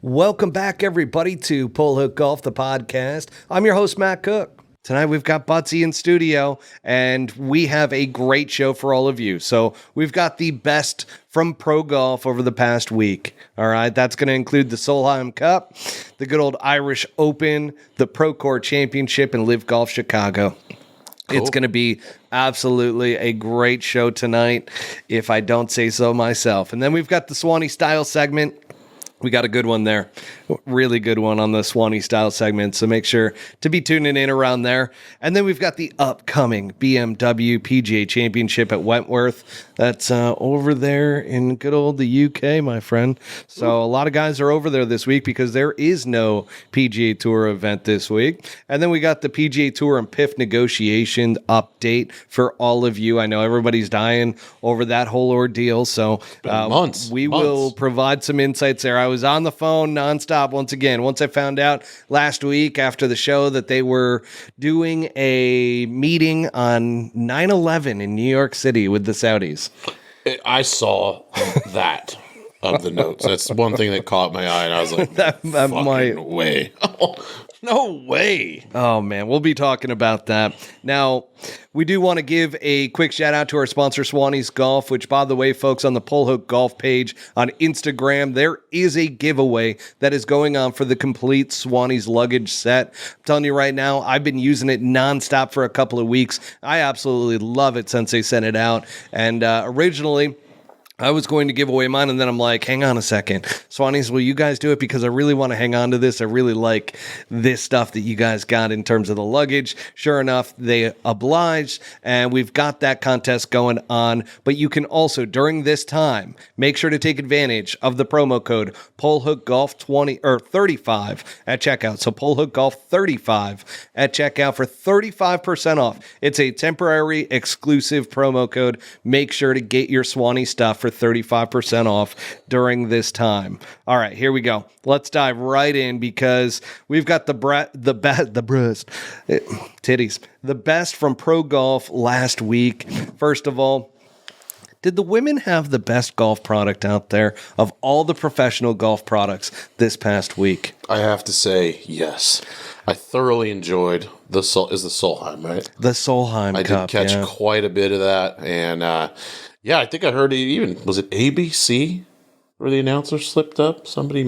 Welcome back, everybody, to Pull Hook Golf, the podcast. I'm your host, Matt Cook. Tonight, we've got Buttsy in studio, and we have a great show for all of you. So we've got the best from pro golf over the past week. All right, that's going to include the Solheim Cup, the good old Irish Open, the Procore Championship, and LIV Golf Chicago. Cool. It's going to be absolutely a great show tonight, if I don't say so myself. And then we've got the Swannies Style segment. We got a good one there. Really good one on the Swannies Style segment. So make sure to be tuning in around there. And then we've got the upcoming BMW PGA Championship at Wentworth. That's over there in good old the UK, my friend. So a lot of guys are over there this week because there is no PGA Tour event this week. And then we got the PGA Tour and PIF negotiation update for all of you. I know everybody's dying over that whole ordeal. So we will provide some insights there. I was on the phone nonstop once again. Once I found out last week after the show that they were doing a meeting on 9/11 in New York City with the Saudis. I saw that of the notes. That's one thing that caught my eye, and I was like, that might way. No way. Oh, man. We'll be talking about that. Now, we do want to give a quick shout out to our sponsor, Swannies Golf, which, by the way, folks, on the Pull Hook Golf page on Instagram, there is a giveaway that is going on for the complete Swannies luggage set. I'm telling you right now, I've been using it nonstop for a couple of weeks. I absolutely love it since they sent it out. And originally, I was going to give away mine, and then I'm like, hang on a second. Swannies, will you guys do it? Because I really want to hang on to this. I really like this stuff that you guys got in terms of the luggage. Sure enough, they obliged, and we've got that contest going on. But you can also, during this time, make sure to take advantage of the promo code PullHookGolf35 at checkout. So PullHookGolf35 at checkout for 35% off. It's a temporary exclusive promo code. Make sure to get your Swanee stuff for 35% off during this time. All right, here we go. Let's dive right in because we've got the best from pro golf last week. First of all, did the women have the best golf product out there of all the professional golf products this past week? I have to say, yes. I thoroughly enjoyed the Solheim, right? The Solheim Cup. I did catch quite a bit of that, and yeah, I think I heard was it ABC where the announcer slipped up? Somebody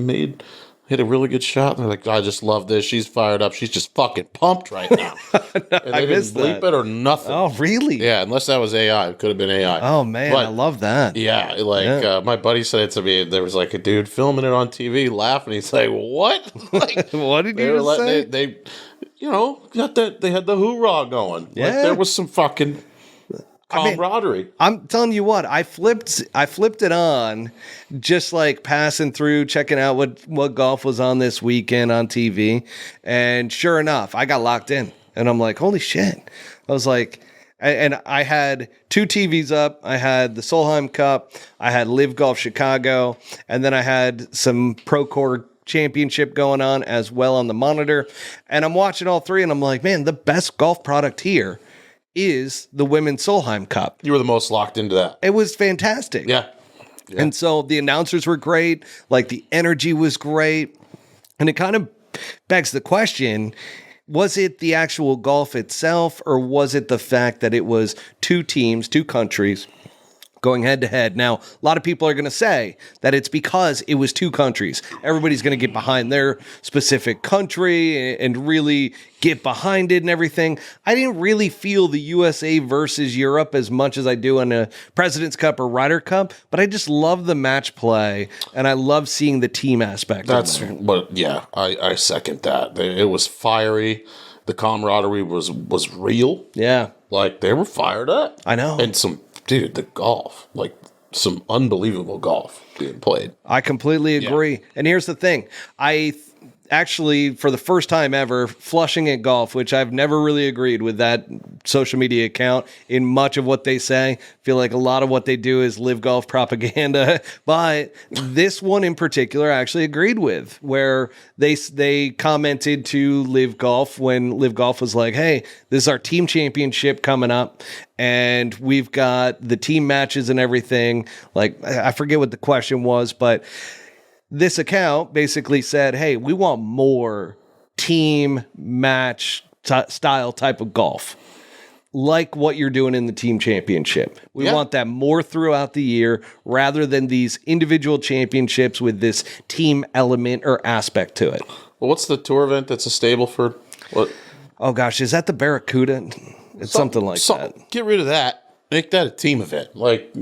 hit a really good shot. And they're like, I just love this. She's fired up. She's just fucking pumped right now. And they didn't bleep it or nothing. Oh, really? Yeah, unless that was AI. It could have been AI. Oh, man, I love that. Yeah, my buddy said it to me. There was like a dude filming it on TV laughing. He's like, what? Like, what did you say? They got that. They had the hoorah going. Yeah. Like, there was some fucking camaraderie. I'm telling you what, I flipped it on, just like passing through, checking out what golf was on this weekend on TV. And sure enough, I got locked in. And I'm like, holy shit. I was like, and I had two TVs up. I had the Solheim Cup. I had LIV Golf Chicago. And then I had some Procore Championship going on as well on the monitor. And I'm watching all three, and I'm like, man, the best golf product here is the Women's Solheim Cup. You were the most locked into that. It was fantastic. Yeah. And so the announcers were great. Like, the energy was great. And it kind of begs the question, was it the actual golf itself, or was it the fact that it was two teams, two countries going head to head? Now, a lot of people are going to say that it's because it was two countries. Everybody's going to get behind their specific country and really get behind it and everything. I didn't really feel the USA versus Europe as much as I do in a President's Cup or Ryder Cup, but I just love the match play, and I love seeing the team aspect. That's what, yeah, I second that. It was fiery. The camaraderie was real. Yeah. Like, they were fired up. I know. And the golf, like some unbelievable golf being played. I completely agree. Yeah. And here's the thing. Actually, for the first time ever, Flushing at Golf, which I've never really agreed with that social media account in much of what they say. I feel like a lot of what they do is LIV Golf propaganda. But this one in particular I actually agreed with, where they commented to LIV Golf when LIV Golf was like, hey, this is our team championship coming up, and we've got the team matches and everything. Like, I forget what the question was, but this account basically said, hey, we want more team match style type of golf, like what you're doing in the team championship. We want that more throughout the year rather than these individual championships with this team element or aspect to it. Well, what's the tour event that's a Stableford? What? Oh, gosh, is that the Barracuda? It's something like that. Get rid of that. Make that a team event. Like,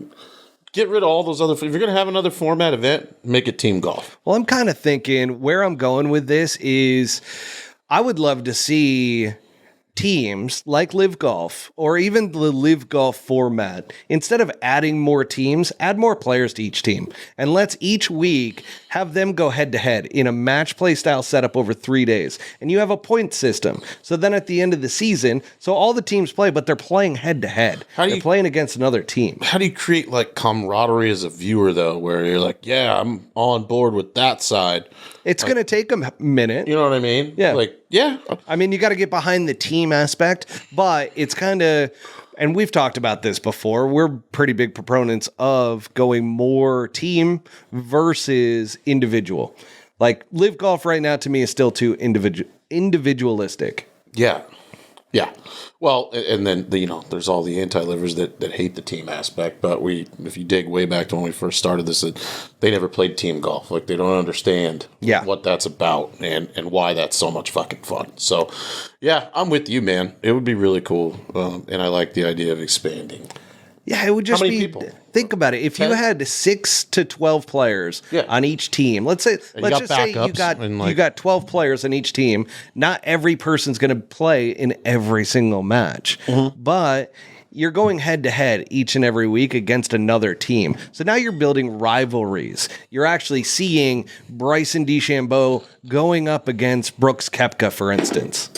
get rid of all those other... If you're going to have another format event, make it team golf. Well, I'm kind of thinking where I'm going with this is I would love to see teams like LIV Golf or even the LIV Golf format, instead of adding more teams, add more players to each team. And let's each week have them go head to head in a match play style setup over 3 days. And you have a point system. So then at the end of the season, so all the teams play, but they're playing head to head. They're playing against another team. How do you create like camaraderie as a viewer though, where you're like, yeah, I'm on board with that side? It's going to take a minute. You know what I mean? Yeah. Like, yeah. I mean, you got to get behind the team aspect, but it's kind of, and we've talked about this before, we're pretty big proponents of going more team versus individual. Like LIV Golf right now to me is still too individualistic. Yeah. Yeah. Well, and then, there's all the anti-livers that hate the team aspect. But if you dig way back to when we first started this, they never played team golf. Like, they don't understand what that's about and why that's so much fucking fun. So, yeah, I'm with you, man. It would be really cool. And I like the idea of expanding. Yeah, it would just How many be. people? Think about it. If 10? You had 6 to 12 players on each team, let's just say you got 12 players on each team. Not every person's going to play in every single match, but you're going head to head each and every week against another team. So now you're building rivalries. You're actually seeing Bryson DeChambeau going up against Brooks Koepka, for instance.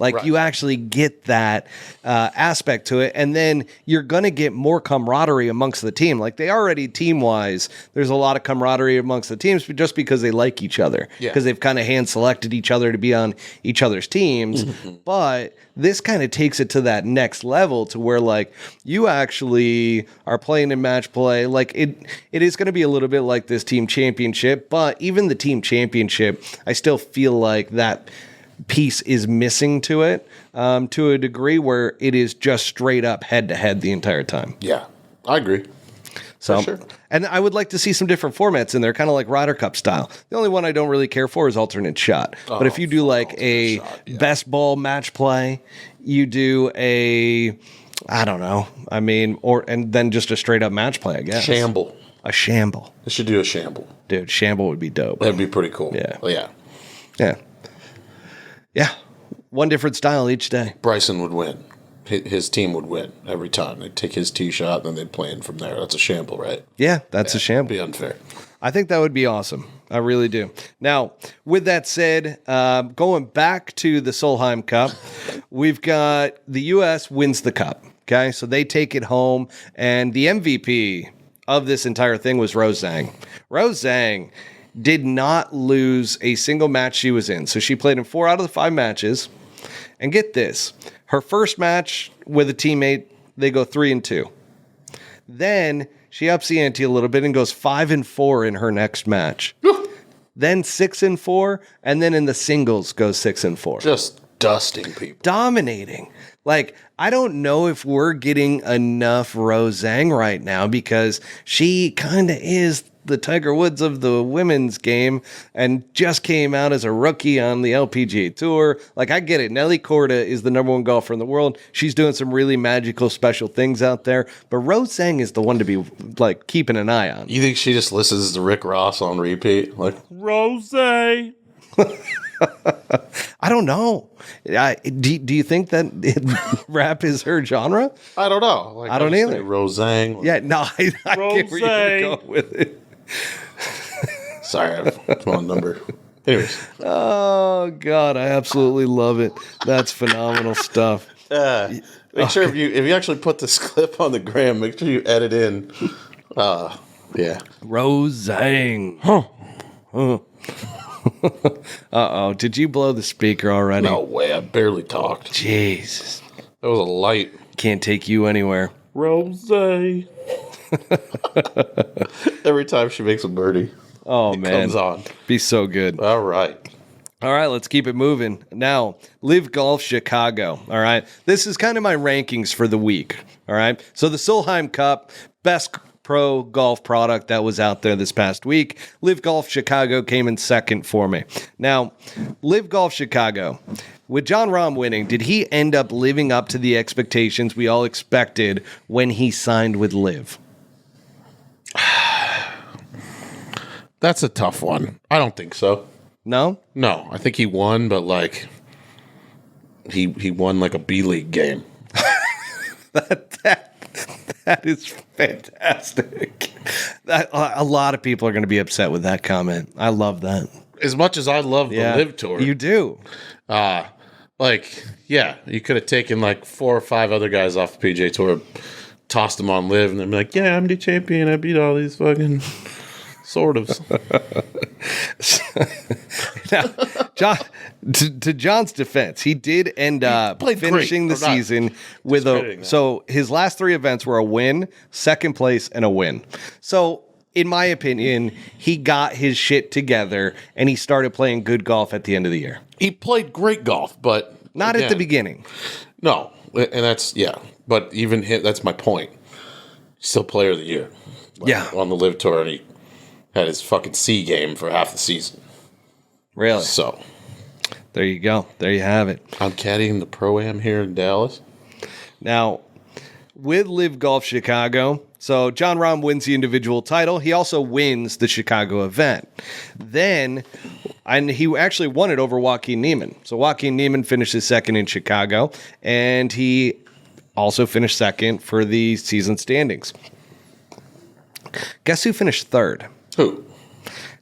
Like, you actually get that aspect to it, and then you're going to get more camaraderie amongst the team. Like, they already, team-wise, there's a lot of camaraderie amongst the teams just because they like each other. Because they've kind of hand-selected each other to be on each other's teams. But this kind of takes it to that next level to where, like, you actually are playing in match play. Like, it is going to be a little bit like this team championship, but even the team championship, I still feel like that piece is missing to it to a degree where it is just straight up head to head the entire time. Yeah, I agree. So, sure. And I would like to see some different formats in there, kind of like Ryder Cup style. The only one I don't really care for is alternate shot. But if you do like a best ball match play, you do a, I don't know, I mean, and then just a straight up match play, I guess. Shamble. A shamble. They should do a shamble. Dude, shamble would be dope. That'd be pretty cool. Yeah. Well, yeah. Yeah. Yeah. One different style each day. Bryson would win. His team would win every time. They'd take his tee shot, and then they'd play in from there. That's a shamble, right? Yeah, that's a shamble. It'd be unfair. I think that would be awesome. I really do. Now, with that said, going back to the Solheim Cup, we've got the U.S. wins the cup. Okay, so they take it home, and the MVP of this entire thing was Rose Zhang. Rose Zhang did not lose a single match she was in. So she played in 4 out of the 5 matches. And get this, her first match with a teammate, they go 3-2. Then she ups the ante a little bit and goes 5-4 in her next match. Then 6-4, and then in the singles goes 6-4. Just dusting people. Dominating. Like, I don't know if we're getting enough Rose Zhang right now because she kind of is the Tiger Woods of the women's game and just came out as a rookie on the LPGA Tour. Like, I get it. Nelly Korda is the number 1 golfer in the world. She's doing some really magical, special things out there. But Rose Zhang is the one to be, like, keeping an eye on. You think she just listens to Rick Ross on repeat? Like, Rose. I don't know. Do you think that rap is her genre? I don't know. Like, I don't either. Rosang. Yeah, no, I get where you're going with it. Sorry, I have a small number. Anyways. Oh, God, I absolutely love it. That's phenomenal stuff. Make sure if you actually put this clip on the gram, make sure you edit in. Yeah. Rosang. Huh. Uh-oh. Did you blow the speaker already? No way. I barely talked. Jesus. That was a light. Can't take you anywhere. Rose. Every time she makes a birdie. Oh, man. Comes on. Be so good. All right. All right, let's keep it moving. Now, LIV Golf Chicago. All right. This is kind of my rankings for the week. All right. So the Solheim Cup, best pro golf product that was out there this past week. LIV Golf Chicago came in second for me. Now, LIV Golf Chicago, with Jon Rahm winning, did he end up living up to the expectations we all expected when he signed with LIV? That's a tough one. I don't think so. No? No, I think he won, but like he won like a B-League game. That is fantastic. A lot of people are going to be upset with that comment. I love that. As much as I love the LIV Tour, you do. You could have taken like 4 or 5 other guys off the PGA Tour, tossed them on LIV, and then be like, "Yeah, I'm the champion. I beat all these fucking sort of." Now, John, to John's defense, he did end up finishing the season with so his last 3 events were a win, second place, and a win. So, in my opinion, he got his shit together and he started playing good golf at the end of the year. He played great golf, but not at the beginning. No, and that's but even that's my point. He's still player of the year. On the LIV Tour, and he had his fucking C game for half the season. Really? So, there you go. There you have it. I'm caddying the Pro-Am here in Dallas. Now, with LIV Golf Chicago, so Jon Rahm wins the individual title. He also wins the Chicago event. And he actually won it over Joaquin Niemann. So Joaquin Niemann finishes second in Chicago, and he also finished second for the season standings. Guess who finished third? Who?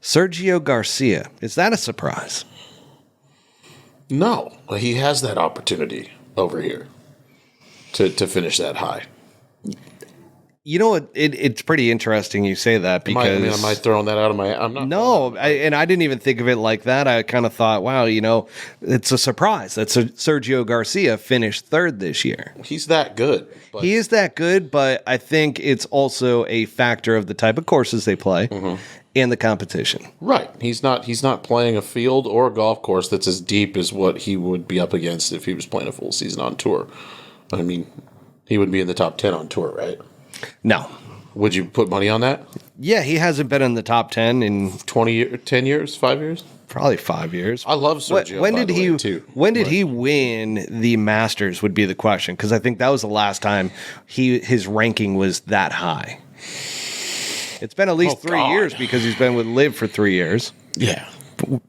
Sergio Garcia. Is that a surprise? No. He has that opportunity over here to finish that high. You know what? It's pretty interesting you say that because... Am I throwing that out of my... I'm not. No, and I didn't even think of it like that. I kind of thought, wow, it's a surprise that Sergio Garcia finished third this year. He's that good. He is that good, but I think it's also a factor of the type of courses they play. Mm-hmm. And the competition. Right. He's not playing a field or a golf course that's as deep as what he would be up against if he was playing a full season on tour. I mean, he would be in the top 10 on tour, right? No. Would you put money on that? Yeah, he hasn't been in the top 10 in 10 years, 5 years? Probably 5 years. I love Sergio. When did he win the Masters would be the question, because I think that was the last time his ranking was that high. It's been at least 3 years because he's been with LIV for 3 years. Yeah.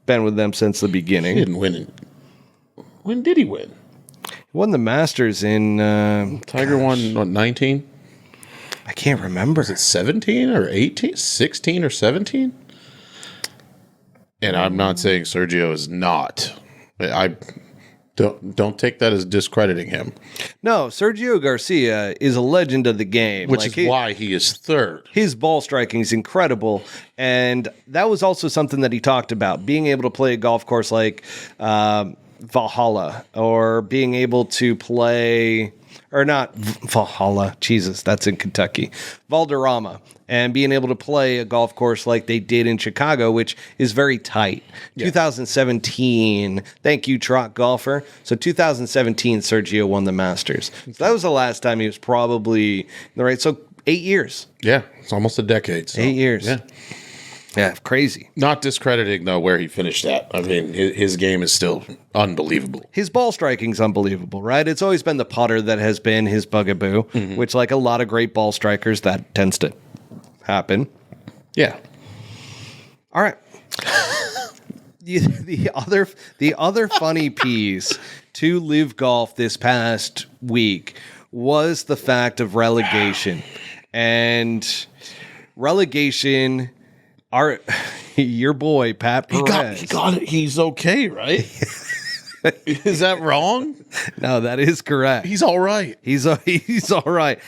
Been with them since the beginning. He didn't win it. When did he win? He won the Masters in... Tiger won, what, 19? I can't remember. Is it 17 or 18? 16 or 17? And I'm not saying Sergio is not. I don't take that as discrediting him. No, Sergio Garcia is a legend of the game. Which is why he is third. His ball striking is incredible. And that was also something that he talked about, being able to play a golf course like Valhalla, or being able to play... Or not Valhalla, Jesus, that's in Kentucky. Valderrama, and being able to play a golf course like they did in Chicago, which is very tight. Yeah. 2017, thank you, Trot Golfer. So 2017, Sergio won the Masters. So that was the last time he was probably, right? So 8 years. Yeah, it's almost a decade. So. 8 years. Yeah. Yeah, crazy. Not discrediting, though, where he finished at. I mean, his game is still unbelievable. His ball striking's unbelievable, right? It's always been the putter that has been his bugaboo, which, like a lot of great ball strikers, that tends to happen. Yeah. All right. the other funny piece to LIV Golf this past week was the fact of relegation. And relegation... Your boy, Pat Perez. He got it. He's okay, right? Is that wrong? No, that is correct. He's all right. He's all right.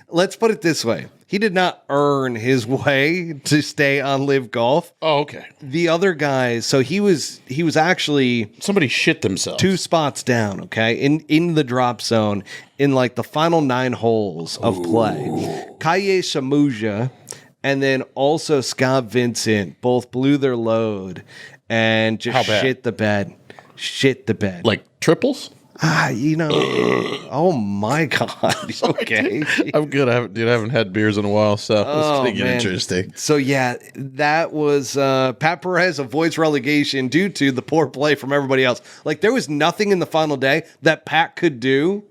Let's put it this way. He did not earn his way to stay on LIV Golf. Oh, okay. The other guys, so he was actually... Somebody shit themselves. 2 spots down, okay? In the drop zone, in like the final 9 holes of play. Kaye Shamuja and then also Scott Vincent both blew their load and just shit the bed. Shit the bed. Like triples? Oh my God. Okay. I'm good. I haven't had beers in a while, so it's going to get interesting. So, yeah, that was Pat Perez avoids relegation due to the poor play from everybody else. Like, there was nothing in the final day that Pat could do.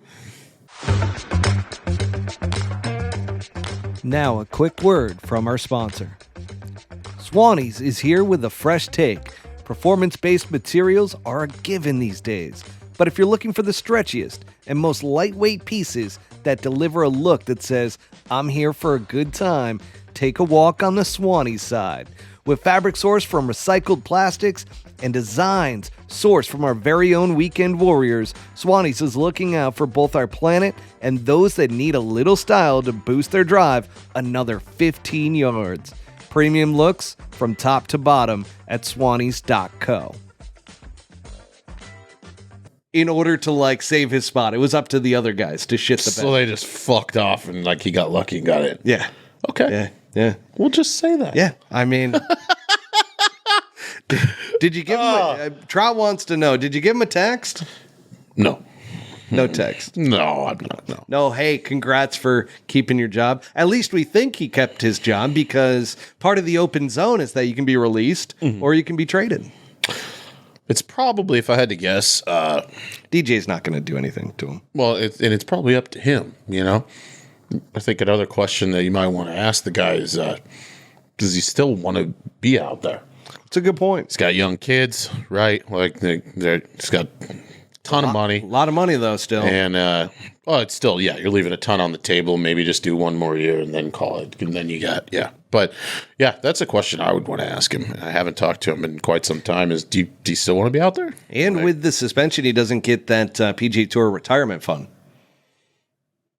Now, a quick word from our sponsor. Swannies is here with a fresh take. Performance-based materials are a given these days. But if you're looking for the stretchiest and most lightweight pieces that deliver a look that says, I'm here for a good time, take a walk on the Swannies side. With fabric sourced from recycled plastics and designs sourced from our very own weekend warriors, Swannies is looking out for both our planet and those that need a little style to boost their drive another 15 yards. Premium looks from top to bottom at swannies.co. In order to save his spot, it was up to the other guys to shit the bed. So they just fucked off and he got lucky and got in. Yeah. Okay. Yeah. We'll just say that. Yeah. I mean, did you give him Trout wants to know, did you give him a text? No. No text. No, I'm not. No. No, hey, congrats for keeping your job. At least we think he kept his job because part of the open zone is that you can be released or you can be traded. It's probably, if I had to guess, DJ's not going to do anything to him. Well, it's probably up to him, I think another question that you might want to ask the guy is, does he still want to be out there? It's a good point. He's got young kids, right? He's got a ton of money. A lot of money, though, still. And, it's still, you're leaving a ton on the table. Maybe just do one more year and then call it. And then you got, But, that's a question I would want to ask him. I haven't talked to him in quite some time. Do you still want to be out there? And with the suspension, he doesn't get that PGA Tour retirement fund.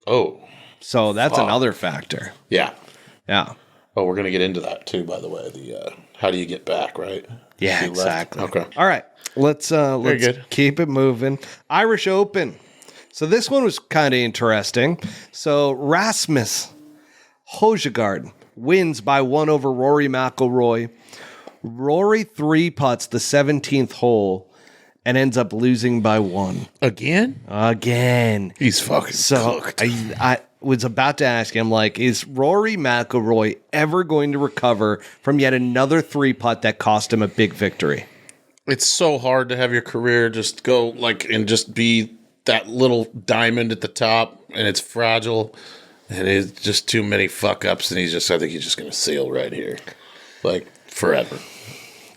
Oh. So that's another factor. Yeah. Yeah. Oh, we're going to get into that, too, by the way. How do you get back, right? Yeah, exactly. Okay. All right. Let's keep it moving. Irish Open. So this one was kind of interesting. So Rasmus Højgaard wins by 1 over Rory McIlroy. Rory 3-putts the 17th hole and ends up losing by 1. Again. He's fucking cooked. I was about to ask him, is Rory McIlroy ever going to recover from yet another 3-putt that cost him a big victory? It's so hard to have your career just go and just be that little diamond at the top, and it's fragile, and it's just too many fuck ups, and I think he's just going to sail right here, forever.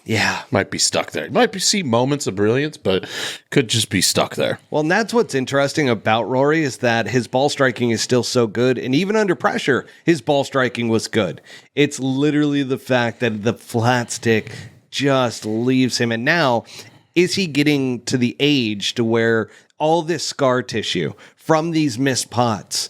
Yeah. Might be stuck there. Might see moments of brilliance, but could just be stuck there. Well, and that's what's interesting about Rory is that his ball striking is still so good. And even under pressure, his ball striking was good. It's literally the fact that the flat stick just leaves him. And now, is he getting to the age to where all this scar tissue from these missed putts,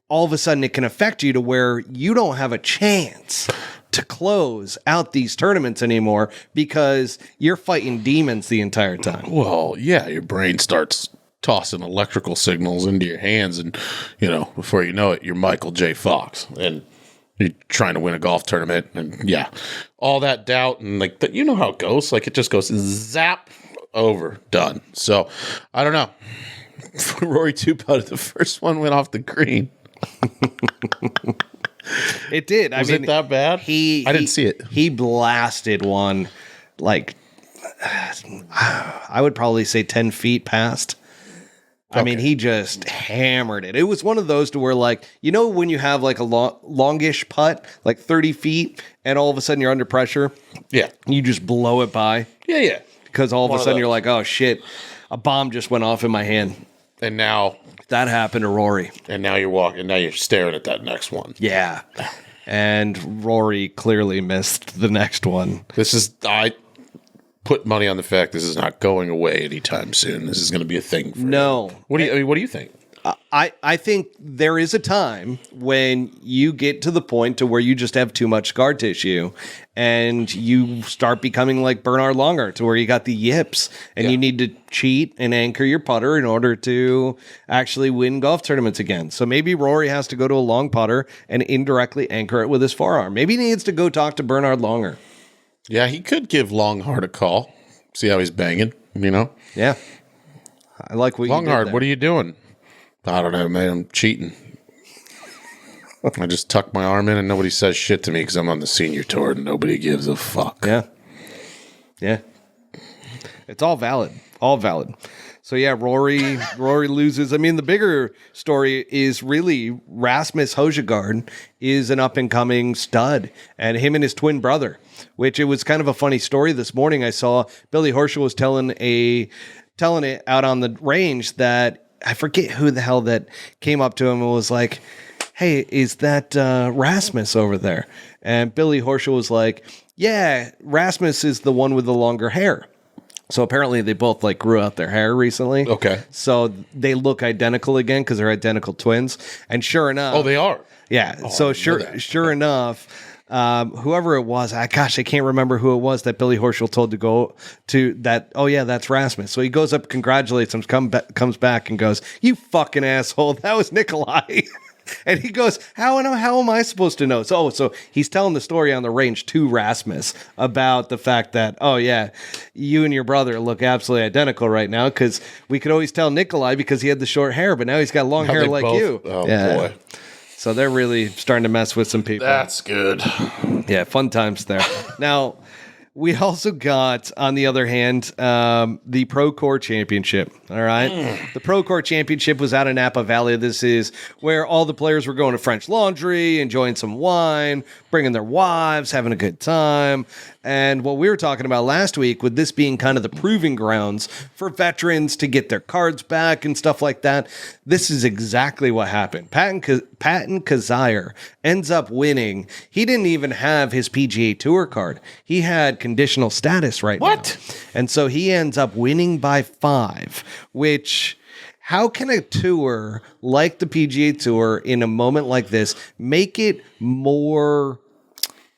all of a sudden it can affect you to where you don't have a chance to close out these tournaments anymore because you're fighting demons the entire time? Well, yeah, your brain starts tossing electrical signals into your hands, and before you know it, you're Michael J. Fox, and you're trying to win a golf tournament, and all that doubt and you know how it goes. It just goes zap over, done. So I don't know. Rory 2-putted the first one, went off the green. It did. Was it that bad? I didn't see it. He blasted one I would probably say 10 feet past. Okay. I mean, he just hammered it. It was one of those to where when you have a longish putt, 30 feet, and all of a sudden you're under pressure. Yeah. You just blow it by. Yeah. Because all of a sudden you're like, oh shit, a bomb just went off in my hand. And now that happened to Rory. And now you're staring at that next one. Yeah. And Rory clearly missed the next one. I put money on the fact this is not going away anytime soon. This is going to be a thing for him. What do you think? I think there is a time when you get to the point to where you just have too much scar tissue and you start becoming like Bernard Langer, to where you got the yips and you need to cheat and anchor your putter in order to actually win golf tournaments again. So maybe Rory has to go to a long putter and indirectly anchor it with his forearm. Maybe he needs to go talk to Bernard Langer. Yeah, he could give Longhard a call. See how he's banging, Yeah. I like what Longhard, you did there. what are you doing? I don't know, man. I'm cheating. I just tuck my arm in and nobody says shit to me because I'm on the senior tour and nobody gives a fuck. Yeah. Yeah. It's all valid. All valid. So yeah, Rory loses. I mean, the bigger story is really Rasmus Højgaard is an up and coming stud, and him and his twin brother, which it was kind of a funny story this morning. I saw Billy Horschel was telling it out on the range that I forget who the hell that came up to him and was like, "Hey, is that Rasmus over there?" And Billy Horschel was like, "Yeah, Rasmus is the one with the longer hair." So apparently they both like grew out their hair recently. Okay. So they look identical again because they're identical twins. And sure enough. Oh, they are? Yeah. Oh, So sure enough, whoever it was, I can't remember who it was that Billy Horschel told to go to that. Oh yeah, that's Rasmus. So he goes up, congratulates him, comes back and goes, "You fucking asshole. That was Nikolai." And he goes, how am I supposed to know? So he's telling the story on the range to Rasmus about the fact that, oh yeah, you and your brother look absolutely identical right now, because we could always tell Nikolai because he had the short hair, but now he's got long hair like you. Oh boy. So they're really starting to mess with some people. That's good. Yeah, fun times there. Now, we also got, on the other hand, the Procore Championship. All right. The Procore Championship was out in Napa Valley. This is where all the players were going to French Laundry, enjoying some wine, bringing their wives, having a good time. And what we were talking about last week, with this being kind of the proving grounds for veterans to get their cards back and stuff like that, this is exactly what happened. Patton Kizzire ends up winning. He didn't even have his PGA Tour card. He had conditional status right now. What? And so he ends up winning by 5, which... How can a tour like the PGA Tour in a moment like this make it more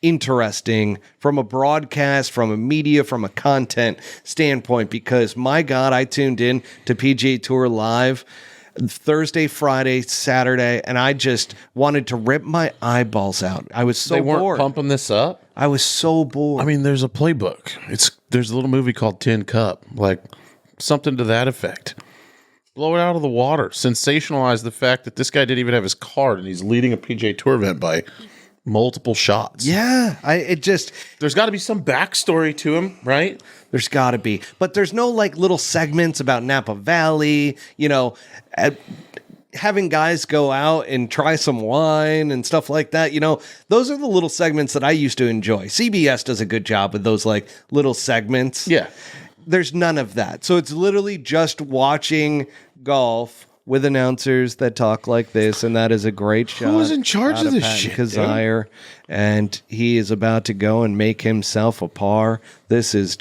interesting from a broadcast, from a media, from a content standpoint? Because my God, I tuned in to PGA Tour Live Thursday, Friday, Saturday, and I just wanted to rip my eyeballs out. I was so They weren't bored. pumping this up? I was so bored. I mean, there's a playbook. There's a little movie called Tin Cup, like something to that effect. Blow it out of the water. Sensationalize the fact that this guy didn't even have his card and he's leading a PGA Tour event by multiple shots. Yeah, There's got to be some backstory to him, right? There's got to be. But there's no like little segments about Napa Valley, having guys go out and try some wine and stuff like that. Those are the little segments that I used to enjoy. CBS does a good job with those like little segments. Yeah. There's none of that. So it's literally just watching golf with announcers that talk like this, and that is a great shot. Who was in charge of this Patton shit? Kizzire, and he is about to go and make himself a par. This is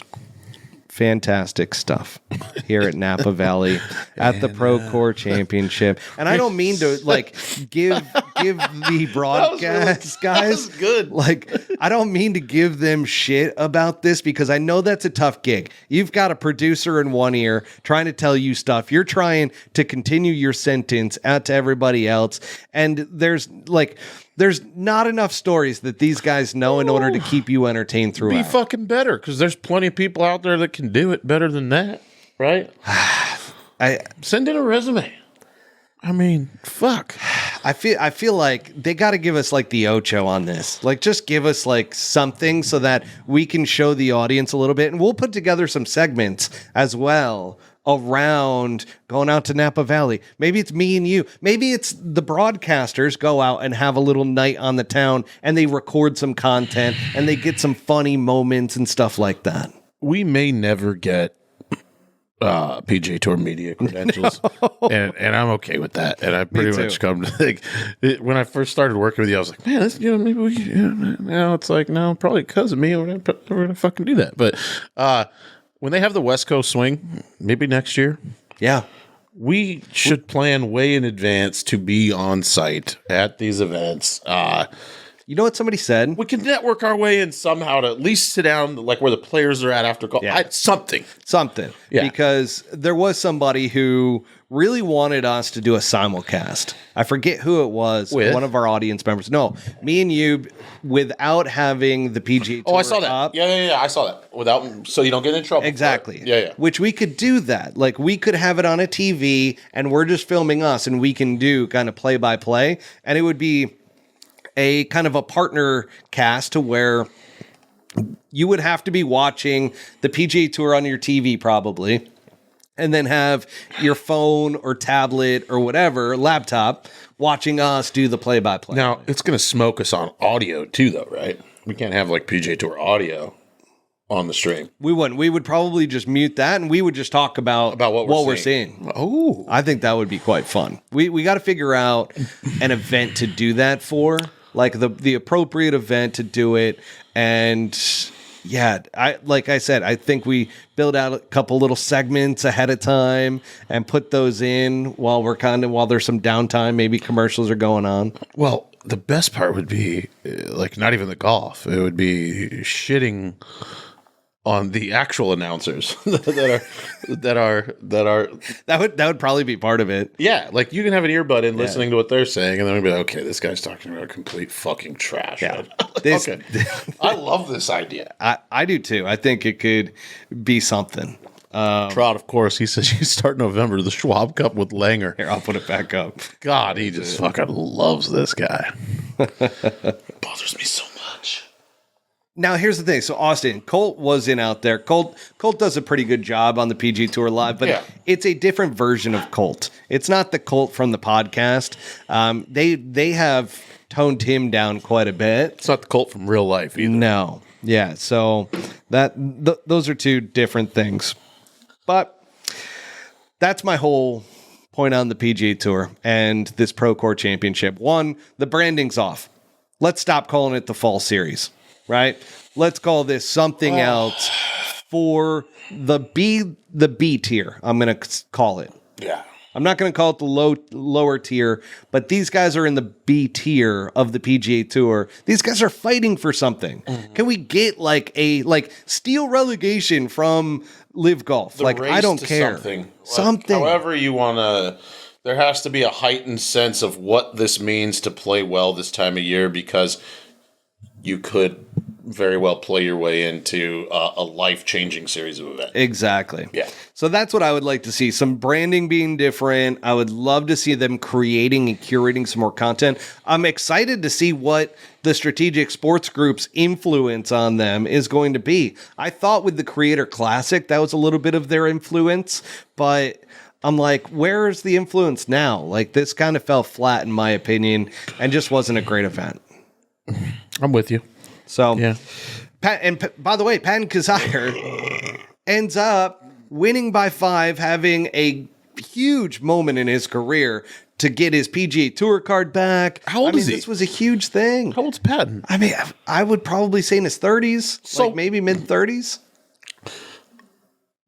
fantastic stuff here at Napa Valley at the Procore Championship. And I don't mean to give the broadcast guys good. I don't mean to give them shit about this, because I know that's a tough gig. You've got a producer in one ear trying to tell you stuff. You're trying to continue your sentence out to everybody else. And there's not enough stories that these guys know in order to keep you entertained throughout. Be fucking better, because there's plenty of people out there that can do it better than that, right? Send in a resume. I mean, fuck. I feel like they got to give us like the Ocho on this. Like, just give us like something so that we can show the audience a little bit, and we'll put together some segments as well around going out to Napa Valley. Maybe it's me and you. Maybe it's the broadcasters go out and have a little night on the town and they record some content and they get some funny moments and stuff like that. We may never get PGA Tour media credentials, and I'm okay with that. And I pretty much come to think, when I first started working with you, I was like, man, this, maybe we can, now it's like, no, probably because of me, we're gonna fucking do that. But when they have the West Coast swing, maybe next year. Yeah. we should plan way in advance to be on site at these events. You know what somebody said? We can network our way in somehow to at least sit down like where the players are at after golf. Yeah. Something. Yeah. Because there was somebody who really wanted us to do a simulcast. I forget who it was. With? One of our audience members. No, me and you, without having the PGA Tour Oh, I saw that. up. Yeah, I saw that. So you don't get in trouble. Exactly. Yeah. Which we could do that. Like, we could have it on a TV, and we're just filming us, and we can do kind of play-by-play, and it would be a kind of a partner cast to where you would have to be watching the PGA Tour on your TV probably, and then have your phone or tablet or whatever, laptop, watching us do the play-by-play. Now, it's going to smoke us on audio too, though, right? We can't have like PGA Tour audio on the stream. We wouldn't. We would probably just mute that, and we would just talk about what we're seeing. Oh. I think that would be quite fun. We got to figure out an event to do that for, like the appropriate event to do it. And yeah, like I said, I think we build out a couple little segments ahead of time and put those in while there's some downtime, maybe commercials are going on. Well, the best part would be like not even the golf. It would be shitting on the actual announcers that would probably be part of it. Yeah, like you can have an earbud in listening to what they're saying, and then we'd be like, okay, this guy's talking about complete fucking trash. Yeah. Okay. I love this idea. I do too. I think it could be something. Trot, of course, he says you start November, the Schwab Cup with Langer. Here, I'll put it back up. God, he just fucking loves this guy. Bothers me so much. Now, here's the thing. So, Austin, Colt wasn't out there. Colt does a pretty good job on the PGA Tour Live, but it's a different version of Colt. It's not the Colt from the podcast. They have toned him down quite a bit. It's not the Colt from real life either. No. Yeah, so those are two different things. But that's my whole point on the PGA Tour and this Procore Championship. One, the branding's off. Let's stop calling it the Fall Series. Right? Let's call this something else for the B tier. I'm going to call it. Yeah. I'm not going to call it the lower tier, but these guys are in the B tier of the PGA Tour. These guys are fighting for something. Mm-hmm. Can we get like steal relegation from LIV Golf? The like, I don't care. Something. However you want to. There has to be a heightened sense of what this means to play well this time of year, because you could very well play your way into a life-changing series of events. Exactly. Yeah. So that's what I would like to see. Some branding being different. I would love to see them creating and curating some more content. I'm excited to see what the strategic sports group's influence on them is going to be. I thought with the Creator Classic, that was a little bit of their influence, but I'm like, where's the influence now? Like, this kind of fell flat in my opinion and just wasn't a great event. I'm with you. So, yeah. By the way, Patton Kizzire ends up winning by 5, having a huge moment in his career to get his PGA Tour card back. How old is he? This was a huge thing. How old's Patton? I mean, I would probably say in his 30s, so, like maybe mid-30s.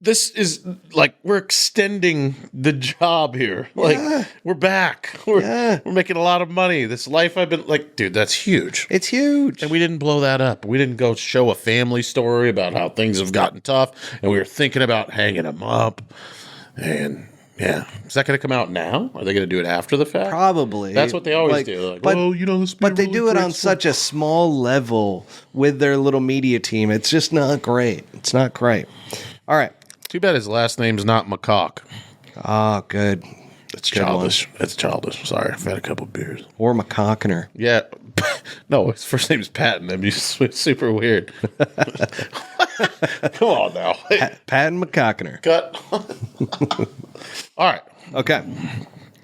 This is like we're extending the job here. Like we're back. We're making a lot of money. This life I've been like, dude, that's huge. It's huge. And we didn't blow that up. We didn't go show a family story about how things have gotten tough, and we were thinking about hanging them up. And yeah, is that going to come out now? Are they going to do it after the fact? Probably. That's what they always do. Like, but, but they do it on such a small level with their little media team. It's just not great. It's not great. All right. Too bad his last name's not McCock. Oh, good. It's childish. It's childish. Sorry, I've had a couple beers. Or McCockner. Yeah. No, his first name's Patton. That'd be super weird. Come on now. Patton McCockner. Cut. All right. Okay.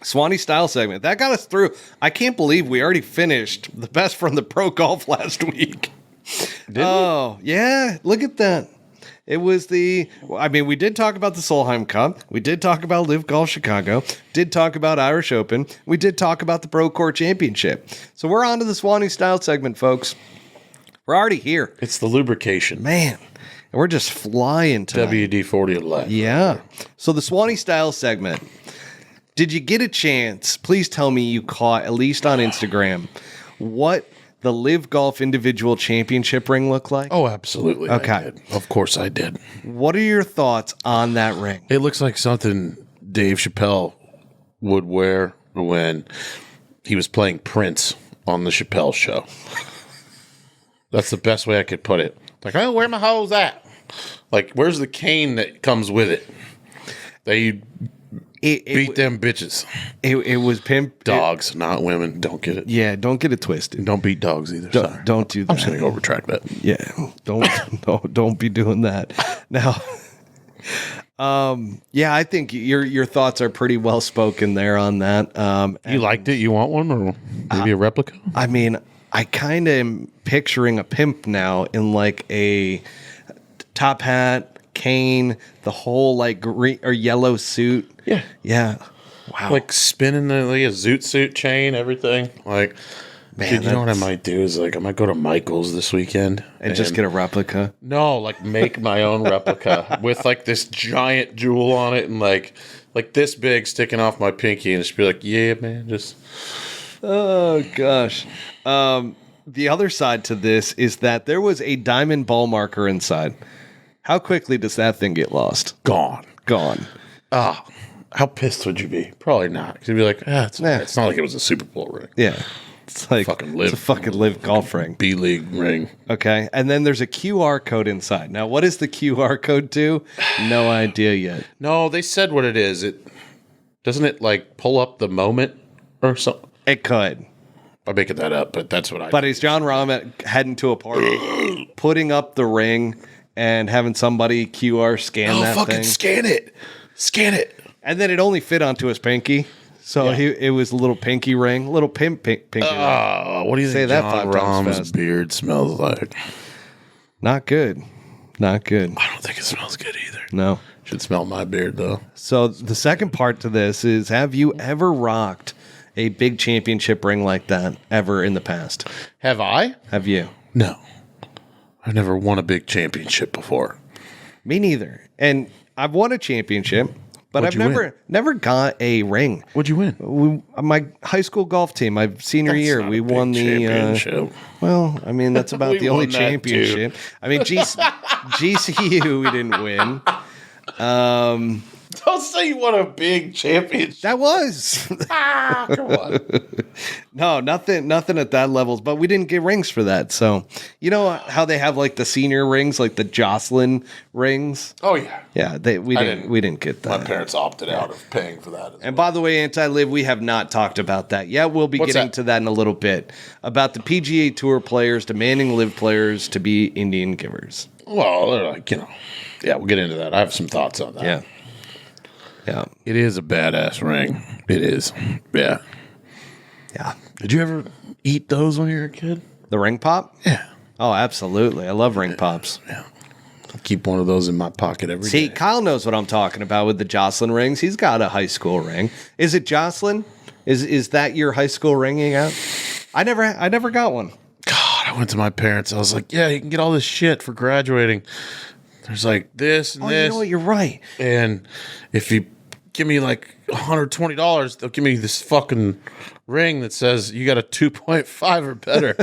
Swannies Style segment. That got us through. I can't believe we already finished the best from the pro golf last week. Did we? Yeah. Look at that. It was we did talk about the Solheim Cup. We did talk about LIV Golf Chicago. Did talk about Irish Open. We did talk about the Procore Championship. So we're on to the Swannies Style segment, folks. We're already here. It's the lubrication. Man, and we're just flying tonight. WD-40 Live. Yeah. So the Swannies Style segment. Did you get a chance? Please tell me you caught, at least on Instagram, what the LIV Golf Individual Championship ring looked like? Oh, absolutely. Okay. I did. Of course I did. What are your thoughts on that ring? It looks like something Dave Chappelle would wear when he was playing Prince on the Chappelle show. That's the best way I could put it. Like, oh, where my hoes at? Like, where's the cane that comes with it? They beat them bitches. It was pimp. Dogs, not women. Don't get it. Yeah, don't get it twisted. Don't beat dogs either. Sorry. Don't do that. I'm just going to go retract that. Yeah, don't be doing that. Now, yeah, I think your thoughts are pretty well spoken there on that. You liked it? You want one or maybe a replica? I mean, I kind of am picturing a pimp now in like a top hat, cane, the whole like green or yellow suit. Yeah. Yeah. Wow. Like spinning like a zoot suit chain, everything. Like, Man, dude, you know what I might do is like I might go to Michael's this weekend and just get a replica. No, like make my own replica with like this giant jewel on it and like this big sticking off my pinky and just be like, yeah, man, just. Oh gosh. The other side to this is that there was a diamond ball marker inside. How quickly does that thing get lost? Gone. Ah. How pissed would you be? Probably not. Because you'd be like, it's not like it was a Super Bowl ring. Yeah. It's like it's a fucking LIV golf ring. B-League ring. Okay. And then there's a QR code inside. Now, what does the QR code do? No idea yet. No, they said what it is. Doesn't it like pull up the moment or something? It could. I'm making that up, but that's what I But is John Rahm heading to a party, putting up the ring and having somebody QR scan that fucking thing? scan it. Scan it. And then it only fit onto his pinky. So it was a little pinky ring, little pinky ring. What do you Say think that John 5 times Rahm's fast. beard smells like? Not good. Not good. I don't think it smells good either. No. Should smell my beard, though. So the second part to this is, have you ever rocked a big championship ring like that ever in the past? Have I? Have you? No. I've never won a big championship before. Me neither. And I've won a championship, but What'd I've you never got a ring. What'd you win? My high school golf team, my senior That's year, not we a big won the championship. well, I mean, that's about We the only won that, championship. I mean, GCU we didn't win. Don't say you won a big championship. That was Come on. no, nothing at that levels, but we didn't get rings for that. So, you know how they have like the senior rings, like the Jocelyn rings? Oh, yeah. Yeah, we didn't get that. My parents opted out of paying for that. And by the way, Anti-Liv, we have not talked about that yet. We'll be getting to that in a little bit, about the PGA Tour players demanding LIV players to be Indian givers. Well, they're like, yeah, we'll get into that. I have some thoughts on that. Yeah. Yeah. It is a badass ring. It is. Yeah. Yeah. Did you ever eat those when you were a kid? The ring pop? Yeah. Oh, absolutely. I love ring pops. Yeah. I keep one of those in my pocket every day. See, Kyle knows what I'm talking about with the Jocelyn rings. He's got a high school ring. Is it Jocelyn? Is that your high school ring you got? I never got one. God, I went to my parents. I was like, yeah, you can get all this shit for graduating. There's like this and this. You know what? You're right. And if you give me like $120, they'll give me this fucking ring that says you got a 2.5 or better.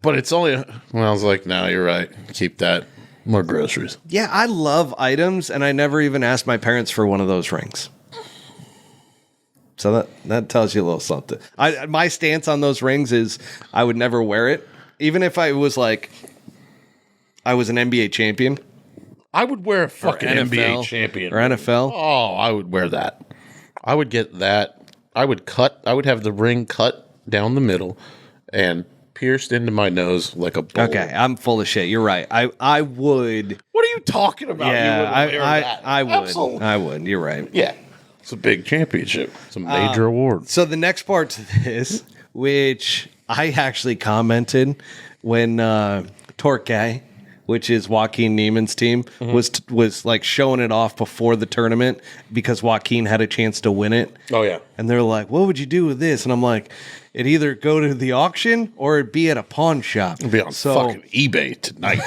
But it's only, well, I was like, no, you're right. Keep that. More groceries. Yeah, I love items, and I never even asked my parents for one of those rings. So that tells you a little something. My stance on those rings is I would never wear it. Even if I was like, I was an NBA champion. I would wear a fucking NBA champion. Or NFL. Oh, I would wear that. I would get that. I would have the ring cut down the middle and pierced into my nose like a bullet. Okay, I'm full of shit. You're right. I would. What are you talking about? Yeah, I would. Absolutely. I would. You're right. Yeah. It's a big championship. It's a major award. So the next part to this, which I actually commented when Torque, which is Joaquin Neiman's team, was like showing it off before the tournament because Joaquin had a chance to win it. Oh, yeah. And they're like, what would you do with this? And I'm like, it'd either go to the auction or it'd be at a pawn shop. It'd be on fucking eBay tonight.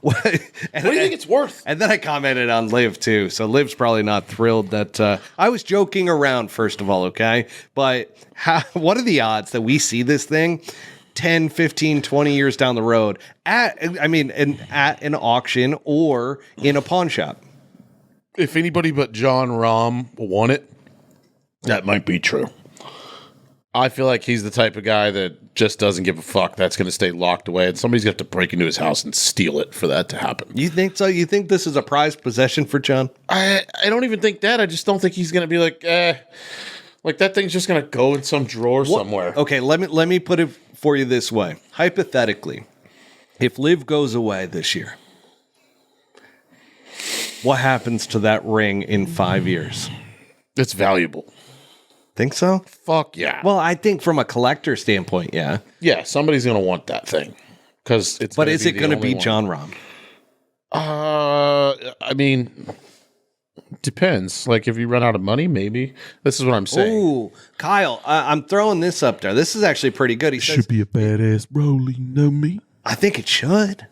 What do you think it's worth? And then I commented on Liv too. So Liv's probably not thrilled that I was joking around, first of all, okay? But what are the odds that we see this thing 10, 15, 20 years down the road at an auction or in a pawn shop? If anybody but John Rahm won it, that might be true. I feel like he's the type of guy that just doesn't give a fuck. That's going to stay locked away, and somebody's going to have to break into his house and steal it for that to happen. You think so? You think this is a prized possession for John? I don't even think that. I just don't think he's going to be like that thing's just going to go in some drawer somewhere. Okay, let me put it for you this way. Hypothetically, if Liv goes away this year, what happens to that ring in 5 years? It's valuable. Think so? Fuck yeah. Well, I think from a collector standpoint, yeah. Yeah, somebody's going to want that thing. But is it going to be John Rahm? I mean, depends. Like, if you run out of money, maybe. This is what I'm saying. Ooh, Kyle, I'm throwing this up there. This is actually pretty good. He says, should be a badass rolling, know me? I think it should.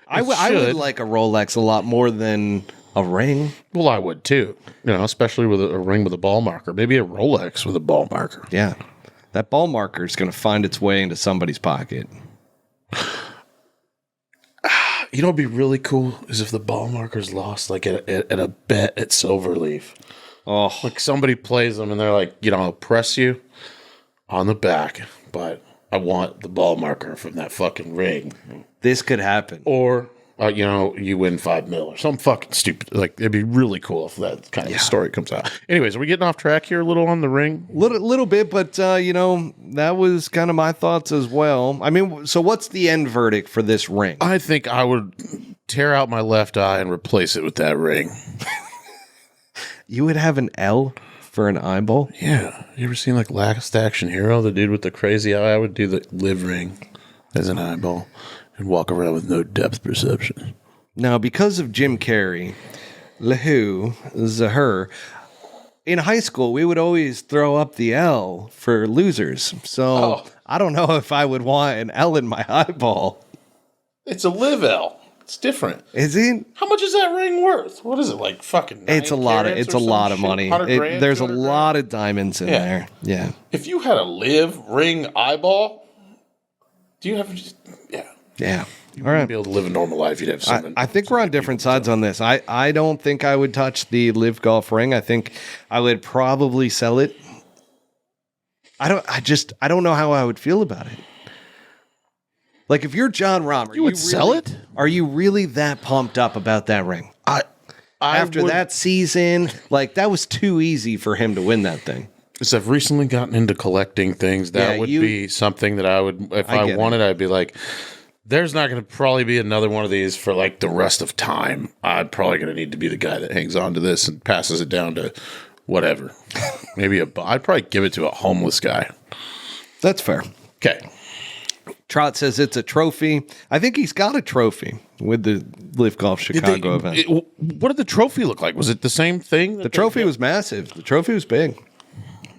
I would like a Rolex a lot more than a ring. Well, I would too. Especially with a ring with a ball marker. Maybe a Rolex with a ball marker. Yeah. That ball marker is going to find its way into somebody's pocket. What'd be really cool is if the ball marker's lost, like at a bet at Silverleaf. Oh, like somebody plays them and they're like, I'll press you on the back, but I want the ball marker from that fucking ring. This could happen. Or, you win $5 million or something fucking stupid. Like, it'd be really cool if that kind of story comes out. Anyways, are we getting off track here a little on the ring? Little bit, but, that was kind of my thoughts as well. I mean, so what's the end verdict for this ring? I think I would tear out my left eye and replace it with that ring. You would have an L for an eyeball? Yeah. You ever seen, like, Last Action Hero? The dude with the crazy eye? I would do the live ring as an eyeball. And walk around with no depth perception. Now, because of Jim Carrey, Zaher, in high school, we would always throw up the L for losers. So I don't know if I would want an L in my eyeball. It's a live L. It's different. Is it? How much is that ring worth? What is it, like fucking 9 It's a lot of money. There's a lot of diamonds in there. Yeah. If you had a live ring eyeball, do you have Yeah. You wouldn't be able to live a normal life. You'd have something. I think we're on different sides on this. I don't think I would touch the LIV Golf ring. I think I would probably sell it. I don't know how I would feel about it. Like, if you're John Rahm, you would sell it? Are you really that pumped up about that ring? After that season, like, that was too easy for him to win that thing. Because I've recently gotten into collecting things. That would be something that I would, if I wanted, I'd be like, there's not going to probably be another one of these for like the rest of time. I'm probably going to need to be the guy that hangs on to this and passes it down to whatever. Maybe I'd probably give it to a homeless guy. That's fair. Okay. Trot says it's a trophy. I think he's got a trophy with the LIV Golf Chicago event. What did the trophy look like? Was it the same thing? The trophy was massive. The trophy was big.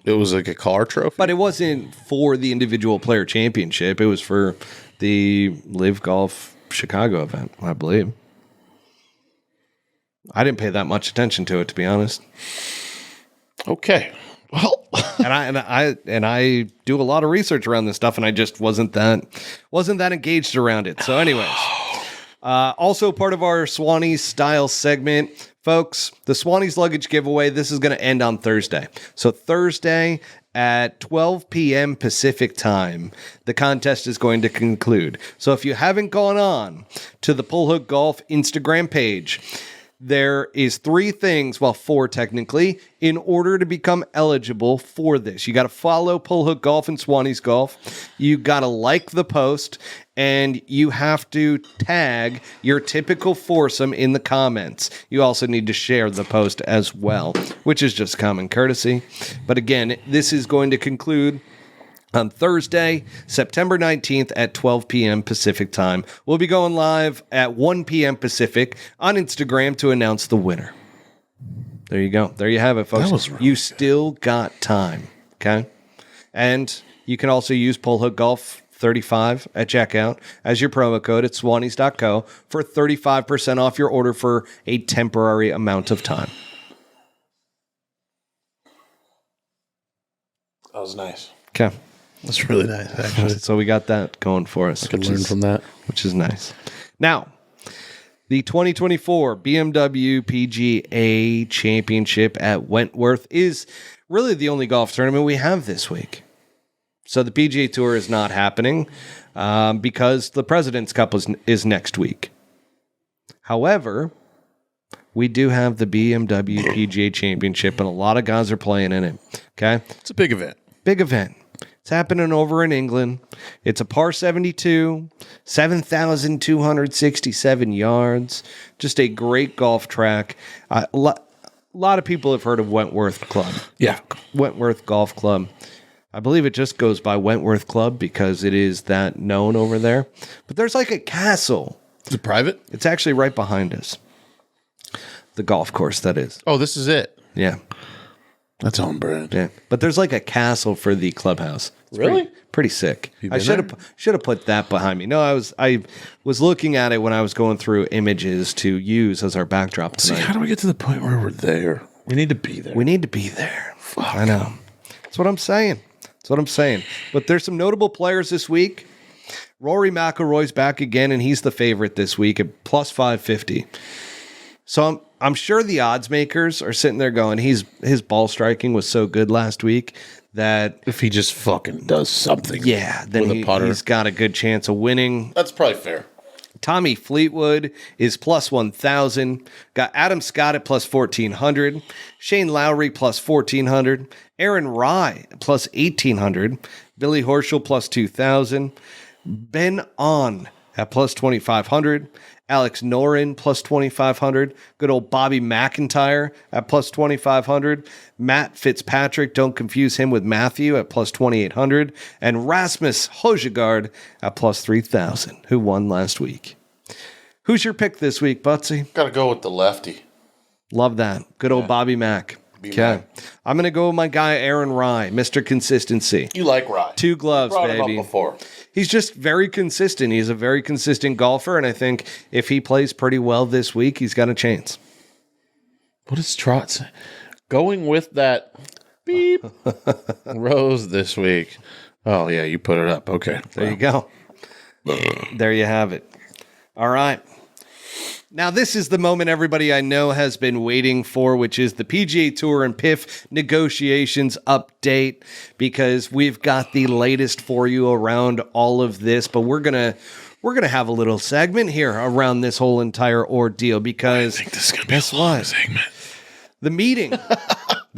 It was like a car trophy? But it wasn't for the individual player championship. It was for the LIV Golf Chicago event, I believe. I didn't pay that much attention to it, to be honest. Okay. Well, and I do a lot of research around this stuff, and I just wasn't that engaged around it. So, anyways, also part of our Swannies Style segment, folks, the Swannies luggage giveaway. This is going to end on Thursday. So Thursday at 12 p.m. Pacific time, the contest is going to conclude. So if you haven't gone on to the Pull Hook Golf Instagram page, there is 3 things, well, 4 technically, in order to become eligible for this. You got to follow Pull Hook Golf and Swannies Golf. You got to like the post, and you have to tag your typical foursome in the comments. You also need to share the post as well, which is just common courtesy. But again, this is going to conclude on Thursday, September 19th at 12 p.m. Pacific time. We'll be going live at 1 p.m. Pacific on Instagram to announce the winner. There you go. There you have it, folks. You still got time, okay? And you can also use Pull Hook Golf 35 at checkout as your promo code at swannies.co for 35% off your order for a temporary amount of time. That was nice. Okay. That's really nice, actually. So we got that going for us. I could learn from that. Which is nice. Now, the 2024 BMW PGA Championship at Wentworth is really the only golf tournament we have this week. So the PGA Tour is not happening because the President's Cup is next week. However, we do have the BMW PGA Championship, and a lot of guys are playing in it. Okay? It's a big event. Big event. It's happening over in England. It's a par 72, 7,267 yards. Just a great golf track. A lot of people have heard of Wentworth Club. Yeah. Wentworth Golf Club. I believe it just goes by Wentworth Club because it is that known over there. But there's like a castle. Is it private? It's actually right behind us. The golf course, that is. Oh, this is it. Yeah. That's on brand. Yeah. But there's like a castle for the clubhouse. It's Really? Pretty sick. You I been should have put that behind me. No, I was looking at it when I was going through images to use as our backdrop See, tonight. how do we get to the point where we're there? We need to be there. We need to be there. I know. That's what I'm saying. But there's some notable players this week. Rory McIlroy's back again, and he's the favorite this week at plus 550. So I'm sure the odds makers are sitting there going, his ball striking was so good last week that If he just fucking does something. then with a putter. he's got a good chance of winning. That's probably fair. Tommy Fleetwood is plus 1,000. Got Adam Scott at plus 1,400. Shane Lowry plus 1,400. Aaron Rye plus 1,800. Billy Horschel plus 2,000. Ben On at plus 2,500. Alex Noren plus 2,500. Good old Bobby McIntyre at plus 2,500. Matt Fitzpatrick, don't confuse him with Matthew, at plus 2,800. And Rasmus Højgaard at plus 3,000, who won last week. Who's your pick this week, Buttsy? Got to go with the lefty. Love that. Good old Bobby Mack. Okay. I'm going to go with my guy, Aaron Rye, Mr. Consistency. You like Rye. 2 gloves, Brought him baby. up before. He's just very consistent. He's a very consistent golfer, and I think if he plays pretty well this week, he's got a chance. What does Trot say? Going with that beep rose this week. Oh, yeah, you put it up. Okay. There you go. There you have it. All right. Now, this is the moment everybody I know has been waiting for, which is the PGA Tour and PIF negotiations update, because we've got the latest for you around all of this. But we're gonna have a little segment here around this whole entire ordeal, because I think this is going to be a long segment. the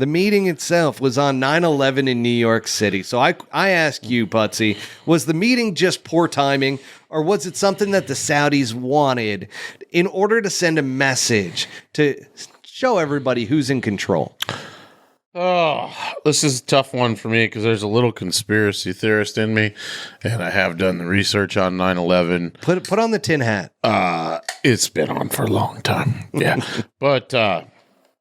meeting itself was on 9/11 in New York City. So I ask you, Buttsy, was the meeting just poor timing, or was it something that the Saudis wanted in order to send a message to show everybody who's in control? Oh, this is a tough one for me because there's a little conspiracy theorist in me, and I have done the research on 9/11. Put on the tin hat. It's been on for a long time. Yeah. But,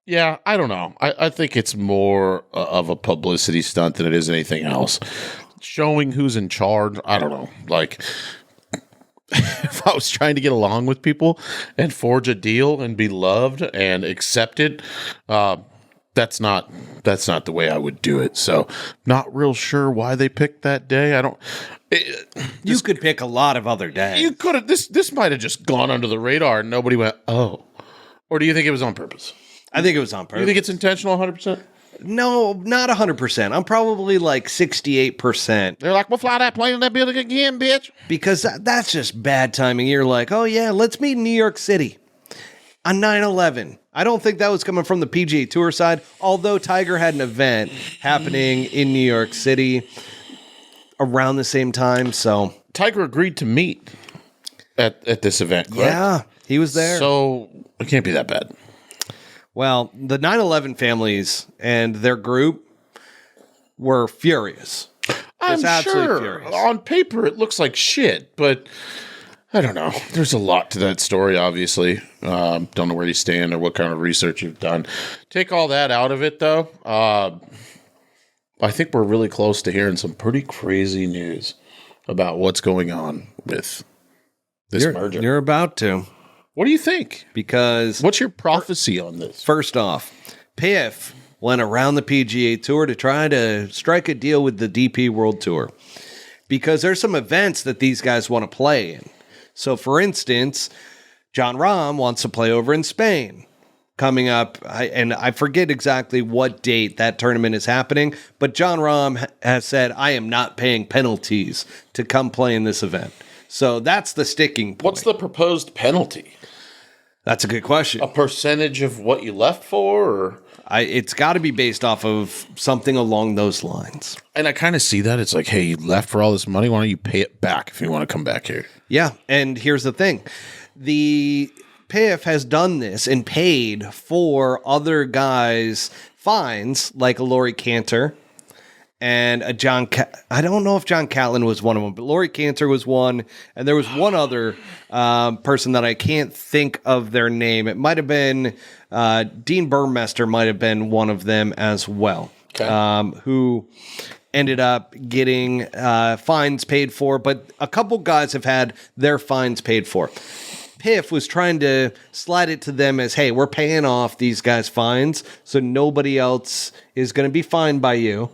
yeah, I don't know. I think it's more of a publicity stunt than it is anything else. Showing who's in charge, I don't know. Like, if I was trying to get along with people and forge a deal and be loved and accepted, that's not the way I would do it. So, not real sure why they picked that day. You could pick a lot of other days. You could have. This might have just gone under the radar and nobody went, oh. Or do you think it was on purpose? I think it was on purpose. You think it's intentional 100%? No, not 100%. I'm probably like 68%. They're like, we'll fly that plane in that building again, bitch. Because that's just bad timing. You're like, oh yeah, let's meet in New York City on 9/11. I don't think that was coming from the PGA Tour side, although Tiger had an event happening in New York City around the same time. So Tiger agreed to meet at this event, correct? yeah, he was there. So it can't be that bad. Well, the 9/11 families and their group were furious. I'm absolutely sure furious. on paper it looks like shit, but I don't know. There's a lot to that story, obviously. Don't know where you stand or what kind of research you've done. Take all that out of it, though. I think we're really close to hearing some pretty crazy news. about what's going on with this merger. You're about to. What do you think? Because what's your prophecy on this? First off, PIF went around the PGA Tour to try to strike a deal with the DP World Tour because there's some events that these guys want to play in. So, for instance, Jon Rahm wants to play over in Spain coming up, and I forget exactly what date that tournament is happening, but Jon Rahm has said, I am not paying penalties to come play in this event. So that's the sticking point. What's the proposed penalty? That's a good question. A percentage of what you left for? Or? It's got to be based off of something along those lines. And I kind of see that. It's like, hey, you left for all this money. Why don't you pay it back if you want to come back here? Yeah, and here's the thing. The PIF has done this and paid for other guys' fines, like a Laurie Cantor and a I don't know if John Catlin was one of them, but Laurie Cantor was one, and there was one other person that I can't think of their name. It might have been Dean Burmester might have been one of them as well, who ended up getting fines paid for, but a couple guys have had their fines paid for. PIF was trying to slide it to them as, hey, we're paying off these guys' fines, so nobody else is going to be fined by you.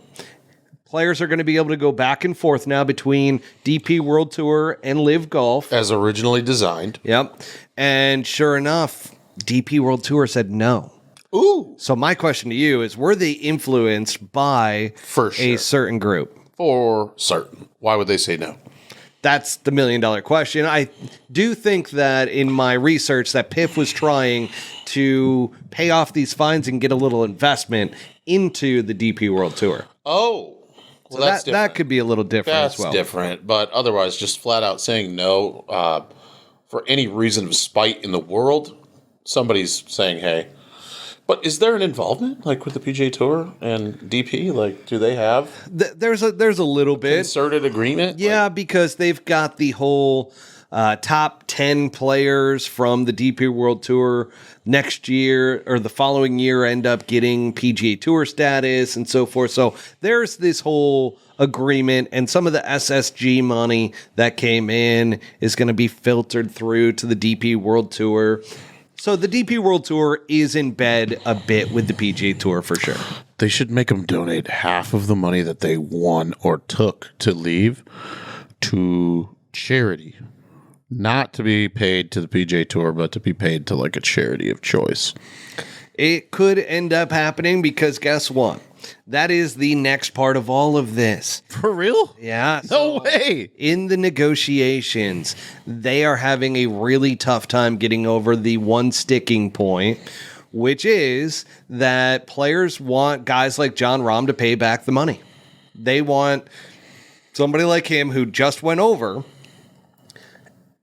Players are going to be able to go back and forth now between DP World Tour and LIV Golf. As originally designed. Yep. And sure enough, DP World Tour said no. Ooh. So my question to you is, were they influenced by a certain group? For certain. Why would they say no? That's the $1 million question. I do think that in my research that PIF was trying to pay off these fines and get a little investment into the DP World Tour. Oh. Well, so that could be a little different as well. That's different, but otherwise, just flat out saying no for any reason of spite in the world, somebody's saying, hey. But is there an involvement, like with the PGA Tour and DP? Like, do they have there's a little bit concerted agreement? Yeah, because they've got the whole top 10 players from the DP World Tour next year or the following year end up getting PGA Tour status and so forth. So there's this whole agreement, and some of the SSG money that came in is going to be filtered through to the DP World Tour. So the DP World Tour is in bed a bit with the PGA Tour for sure. They should make them donate half of the money that they won or took to leave to charity. Not to be paid to the PGA Tour, but to be paid to like a charity of choice. It could end up happening because guess what? That is the next part of all of this. For real? Yeah. No way. In the negotiations, they are having a really tough time getting over the one sticking point, which is that players want guys like Jon Rahm to pay back the money. They want somebody like him who just went over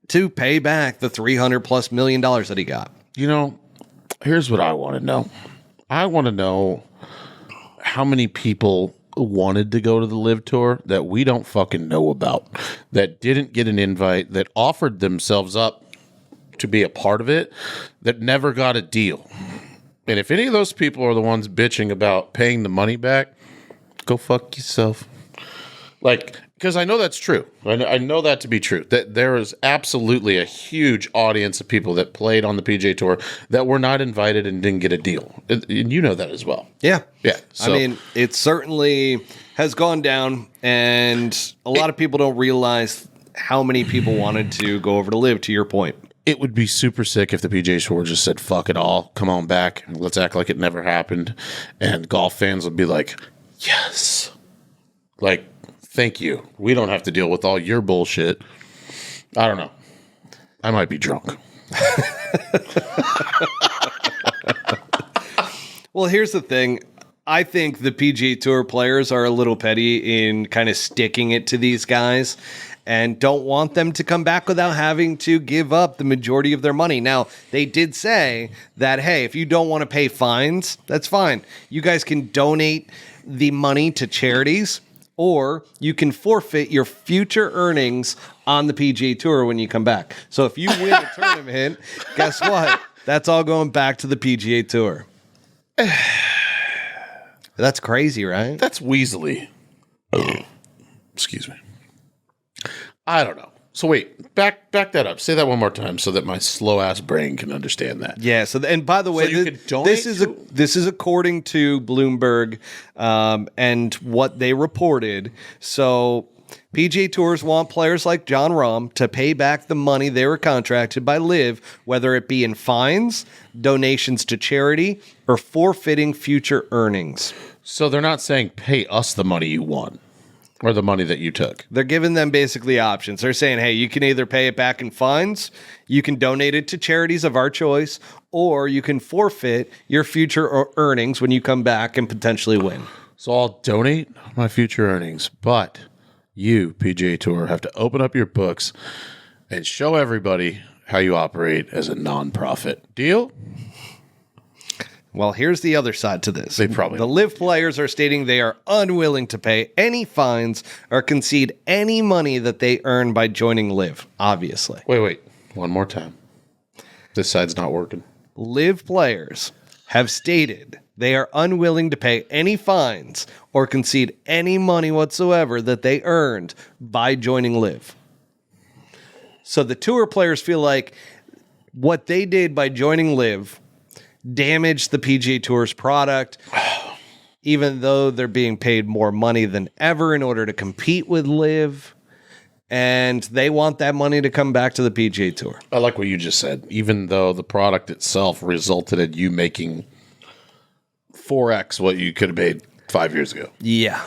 to pay back the $300+ million that he got. You know, here's what I want to know. I want to know how many people wanted to go to the LIV Tour that we don't fucking know about, that didn't get an invite, that offered themselves up to be a part of it, that never got a deal. And if any of those people are the ones bitching about paying the money back, go fuck yourself. Like, because I know that's true. I know that to be true. That there is absolutely a huge audience of people that played on the PGA Tour that were not invited and didn't get a deal. And you know that as well. Yeah. Yeah. So, I mean, it certainly has gone down, and a lot of people don't realize how many people wanted to go over to LIV, to your point. It would be super sick if the PGA Tour just said, fuck it all, come on back, let's act like it never happened. And golf fans would be like, yes. Like, thank you. We don't have to deal with all your bullshit. I don't know. I might be drunk. Well, here's the thing. I think the PGA Tour players are a little petty in kind of sticking it to these guys and don't want them to come back without having to give up the majority of their money. Now, they did say that, hey, if you don't want to pay fines, that's fine. You guys can donate the money to charities, or you can forfeit your future earnings on the PGA Tour when you come back. So if you win a tournament, guess what? That's all going back to the PGA Tour. That's crazy, right? That's weaselly. Excuse me. I don't know. So wait, back that up. Say that one more time so that my slow ass brain can understand that. Yeah. So, and by the way, you could donate this is according to Bloomberg and what they reported. So, PGA Tours want players like Jon Rahm to pay back the money they were contracted by LIV, whether it be in fines, donations to charity, or forfeiting future earnings. So they're not saying pay us the money you won or the money that you took. They're giving them basically options. They're saying, hey, you can either pay it back in fines, you can donate it to charities of our choice, or you can forfeit your future earnings when you come back and potentially win. So I'll donate my future earnings, but you, PGA Tour, have to open up your books and show everybody how you operate as a nonprofit. Deal? Well, here's the other side to this. They probably The LIV players are stating they are unwilling to pay any fines or concede any money that they earn by joining LIV, obviously. Wait. One more time. This side's not working. LIV players have stated they are unwilling to pay any fines or concede any money whatsoever that they earned by joining LIV. So the tour players feel like what they did by joining LIV damaged the PGA Tour's product, even though they're being paid more money than ever in order to compete with LIV, and they want that money to come back to the PGA Tour. I like what you just said. Even though the product itself resulted in you making 4x what you could have made 5 years ago. Yeah.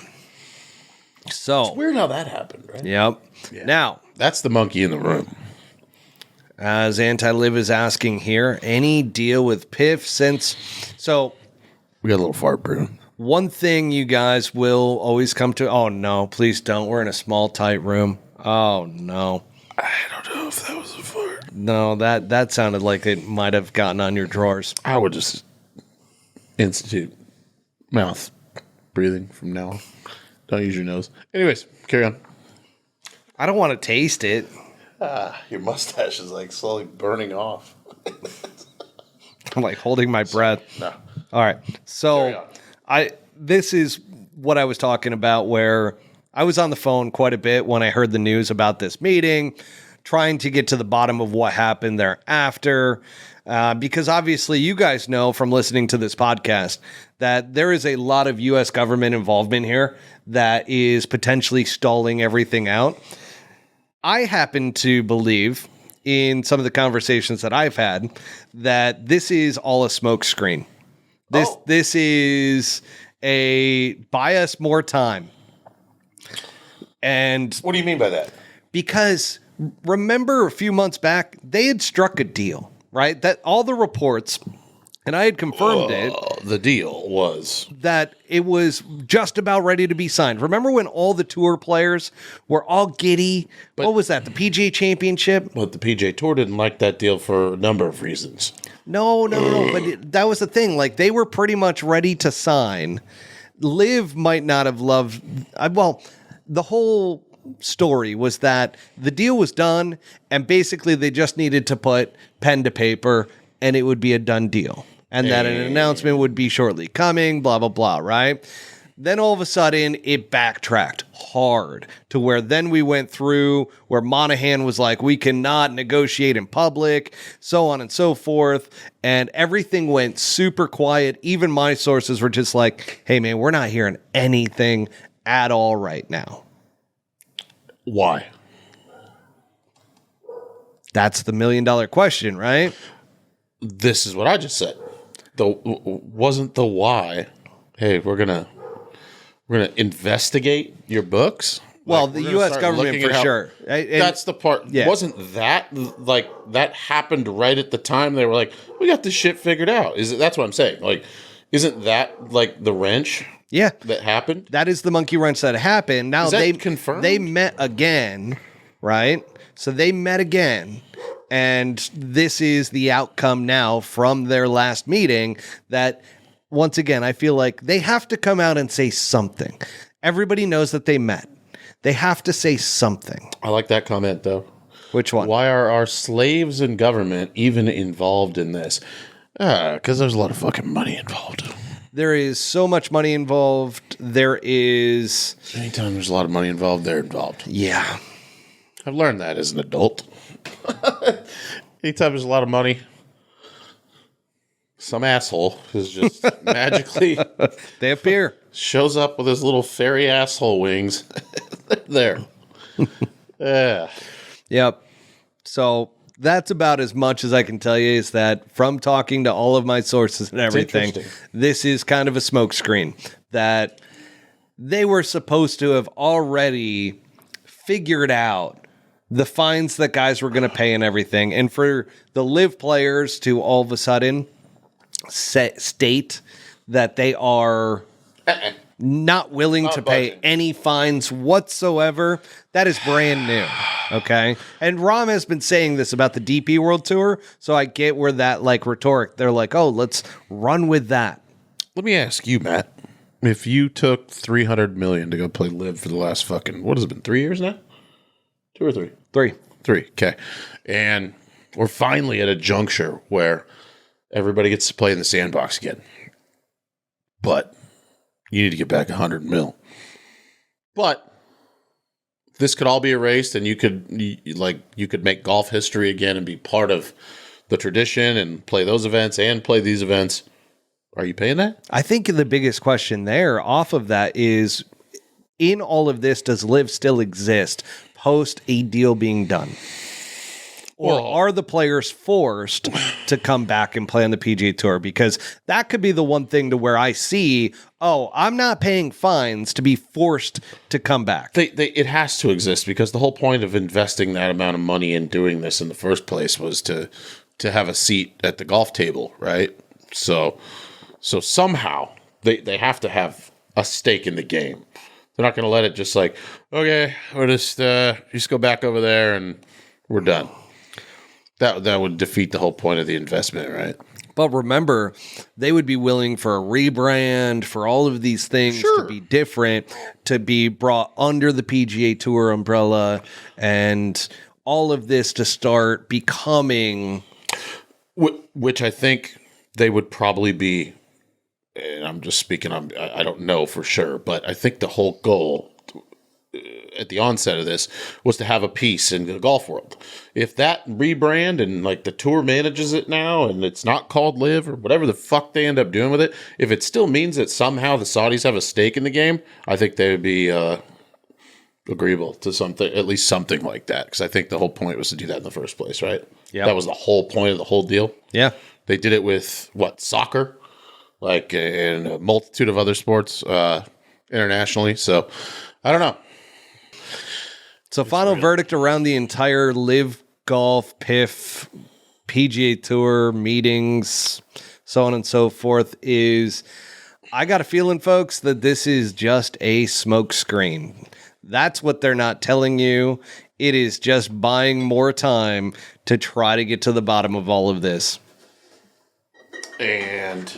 So It's weird how that happened, right? Yep. Yeah. Now, That's the monkey in the room. as Anti-Liv is asking here, any deal with PIF since... So, We got a little fart brew. one thing you guys will always come to... Oh, no, please don't. We're in a small, tight room. Oh, no. I don't know if that was a fart. No, that sounded like it might have gotten on your drawers. I would just institute mouth breathing from now on. Don't use your nose. Anyways, carry on. I don't want to taste it. Your mustache is like slowly burning off. I'm like holding my breath. No. All right. Carry So on. this is what I was talking about, where I was on the phone quite a bit when I heard the news about this meeting, trying to get to the bottom of what happened thereafter. Because obviously you guys know from listening to this podcast that there is a lot of U.S. government involvement here that is potentially stalling everything out. I happen to believe, in some of the conversations that I've had, that this is all a smokescreen. This is a buy us more time. And What do you mean by that? because remember a few months back, they had struck a deal, right? That all the reports, and I had confirmed it, The deal was that it was just about ready to be signed. Remember when all the tour players were all giddy? What was that? The PGA Championship? but the PGA Tour didn't like that deal for a number of reasons. No. But that was the thing. Like, they were pretty much ready to sign. LIV might not have loved... Well, the whole story was that the deal was done, and basically they just needed to put pen to paper, and it would be a done deal. And that an announcement would be shortly coming, blah, blah, blah, right? Then all of a sudden, it backtracked hard to where then we went through where Monahan was like, we cannot negotiate in public, so on and so forth. And everything went super quiet. Even my sources were just like, hey, man, we're not hearing anything at all right now. Why? That's the $1 million question, right? This is what I just said. Wasn't the why? Hey, we're gonna investigate your books. Well, Like, the we're gonna U.S. start government looking for at how- sure. And- That's the part. Yeah. Wasn't that like that happened right at the time they were like, we got this shit figured out? That's what I'm saying. Like, isn't that like the wrench? Yeah. That happened. That is the monkey wrench that happened. Now Is that they confirmed? They met again, right? So they met again, and this is the outcome now from their last meeting. That once again, I feel like they have to come out and say something. Everybody knows that they met. They have to say something. I like that comment though. Which one? Why are our slaves in government even involved in this? Because there's a lot of fucking money involved. There is so much money involved. There is, Anytime there's a lot of money involved, they're involved. yeah. I've learned that as an adult. Anytime there's a lot of money, some asshole is just magically They appear. shows up with his little fairy asshole wings. There. Yeah. Yep. So that's about as much as I can tell you, is that from talking to all of my sources and everything, this is kind of a smokescreen that they were supposed to have already figured out the fines that guys were going to pay and everything. And for the LIV players to all of a sudden state that they are not willing to pay any fines whatsoever, that is brand new. Okay. And Rahm has been saying this about the DP World Tour. So I get where that like rhetoric, they're like, oh, let's run with that. Let me ask you, Matt, if you took $300 million to go play LIV for the last fucking, what has it been, 3 years now? 2 or 3? 3. 3. Okay. And we're finally at a juncture where everybody gets to play in the sandbox again. But you need to get back 100 mil. But this could all be erased, and you could make golf history again and be part of the tradition and play those events and play these events. Are you paying that? I think the biggest question there off of that is, in all of this, does LIV still exist post a deal being done? Or are the players forced to come back and play on the PGA Tour? Because that could be the one thing to where I see, oh, I'm not paying fines to be forced to come back. It has to exist, because the whole point of investing that amount of money in doing this in the first place was to have a seat at the golf table, right? So somehow they have to have a stake in the game. They're not going to let it just like, okay, we're just go back over there and we're done. That would defeat the whole point of the investment, right? But remember, they would be willing for a rebrand, for all of these things to be different, to be brought under the PGA Tour umbrella, and all of this to start becoming... Which I think they would probably be, and I'm just speaking, I don't know for sure, but I think the whole goal at the onset of this was to have a piece in the golf world. If that rebrand and like the tour manages it now and it's not called LIV or whatever the fuck they end up doing with it, if it still means that somehow the Saudis have a stake in the game, I think they would be agreeable to something, at least something like that. Because I think the whole point was to do that in the first place, right? Yeah, that was the whole point of the whole deal. Yeah, they did it with soccer, like and a multitude of other sports internationally. So I don't know. So final verdict around the entire LIV Golf, PIF, PGA Tour meetings, so on and so forth is, I got a feeling, folks, that this is just a smoke screen. That's what they're not telling you. It is just buying more time to try to get to the bottom of all of this. And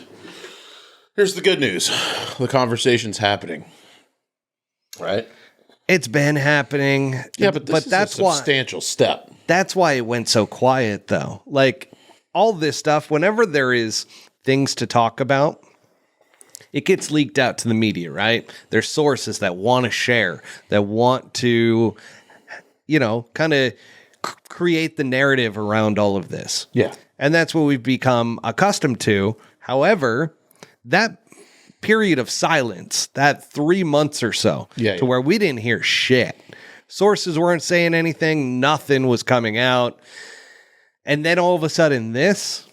here's the good news. The conversation's happening. Right? It's been happening. Yeah, but this is a substantial step. That's why it went so quiet, though. Like, all this stuff, whenever there is things to talk about, it gets leaked out to the media, right? There's sources that want to share, that want to, kind of create the narrative around all of this. Yeah. And that's what we've become accustomed to. However, that period of silence, that 3 months or so, to where we didn't hear shit. Sources weren't saying anything. Nothing was coming out. And then all of a sudden this,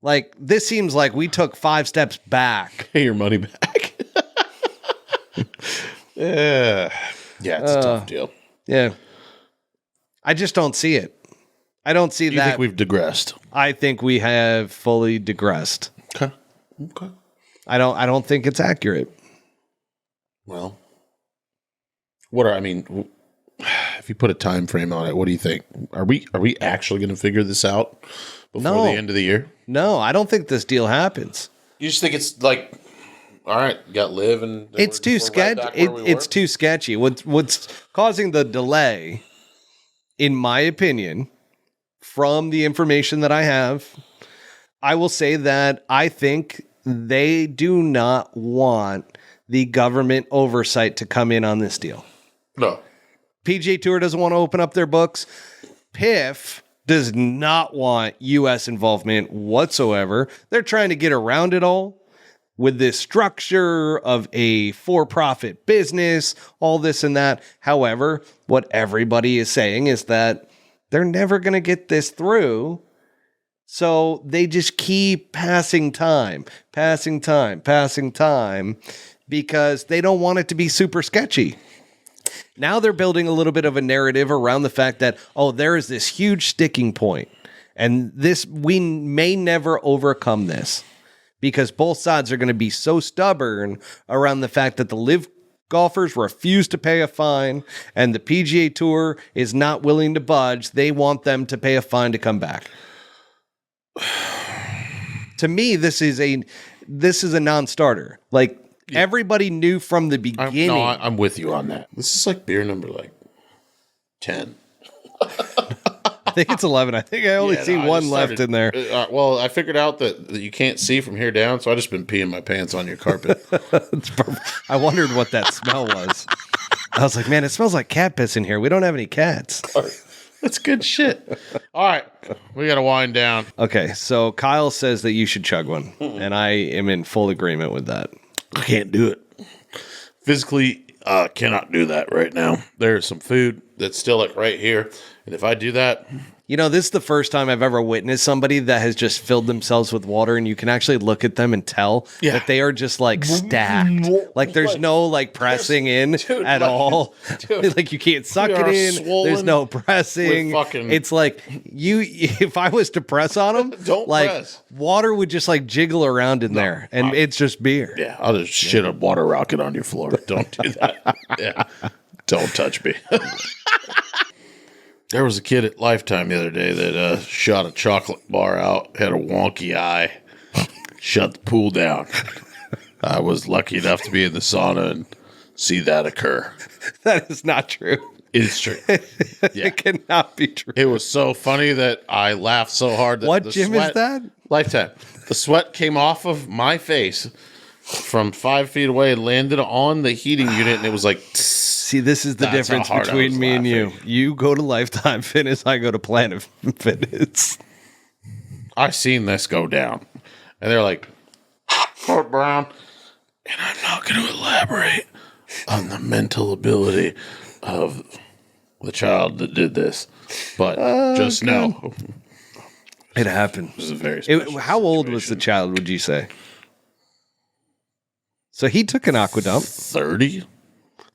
like, this seems like we took 5 steps back. Pay your money back. Yeah, it's a tough deal. Yeah. I just don't see it. I don't see that. You think we've digressed? I think we have fully digressed. Okay. I don't think it's accurate. Well, if you put a time frame on it, what do you think? Are we actually going to figure this out before the end of the year? No, I don't think this deal happens. You just think it's like, all right, you got LIV and it's too sketchy. It's too sketchy. What's causing the delay, in my opinion, from the information that I have, I will say that I think they do not want the government oversight to come in on this deal. No. PGA Tour doesn't want to open up their books. PIF does not want U.S. involvement whatsoever. They're trying to get around it all with this structure of a for-profit business, all this and that. However, what everybody is saying is that they're never going to get this through. So they just keep passing time, because they don't want it to be super sketchy. Now they're building a little bit of a narrative around the fact that, oh, there is this huge sticking point, and we may never overcome this because both sides are going to be so stubborn around the fact that the LIV golfers refuse to pay a fine and the PGA Tour is not willing to budge. They want them to pay a fine to come back. To me, this is a non-starter. Like, everybody knew from the beginning. I'm with you on that. This is like beer number 10. I think it's 11. I think I only see one left in there. Well, I figured out that you can't see from here down, so I just been peeing my pants on your carpet. I wondered what that smell was. I was like, man, it smells like cat piss in here. We don't have any cats. That's good shit. All right, we got to wind down. Okay, so Kyle says that you should chug one, and I am in full agreement with that. I can't do it. Physically, cannot do that right now. There's some food that's still right here, and if I do that... You know, this is the first time I've ever witnessed somebody that has just filled themselves with water, and you can actually look at them and tell that they are just stacked. Like there's no pressing in at all. Like you can't suck it in. Swollen. There's no pressing. It's like if I was to press on them, press. Water would just jiggle around in there, and it's just beer. Yeah, I'll just shit a water rocket on your floor. Don't do that. Yeah, don't touch me. There was a kid at Lifetime the other day that shot a chocolate bar out, had a wonky eye, shut the pool down. I was lucky enough to be in the sauna and see that occur. That is not true. It's true. Yeah. It cannot be true. It was so funny that I laughed so hard that what gym is that? Lifetime. The sweat came off of my face from 5 feet away, landed on the heating unit, and it was like... See, this is the difference between me and you. You go to Lifetime Fitness, I go to Planet Fitness. I seen this go down. And they're like, Fort Brown. And I'm not going to elaborate on the mental ability of the child that did this. But just know. It happened. It was a very special How old was the child, would you say? So he took an aqua dump. 30?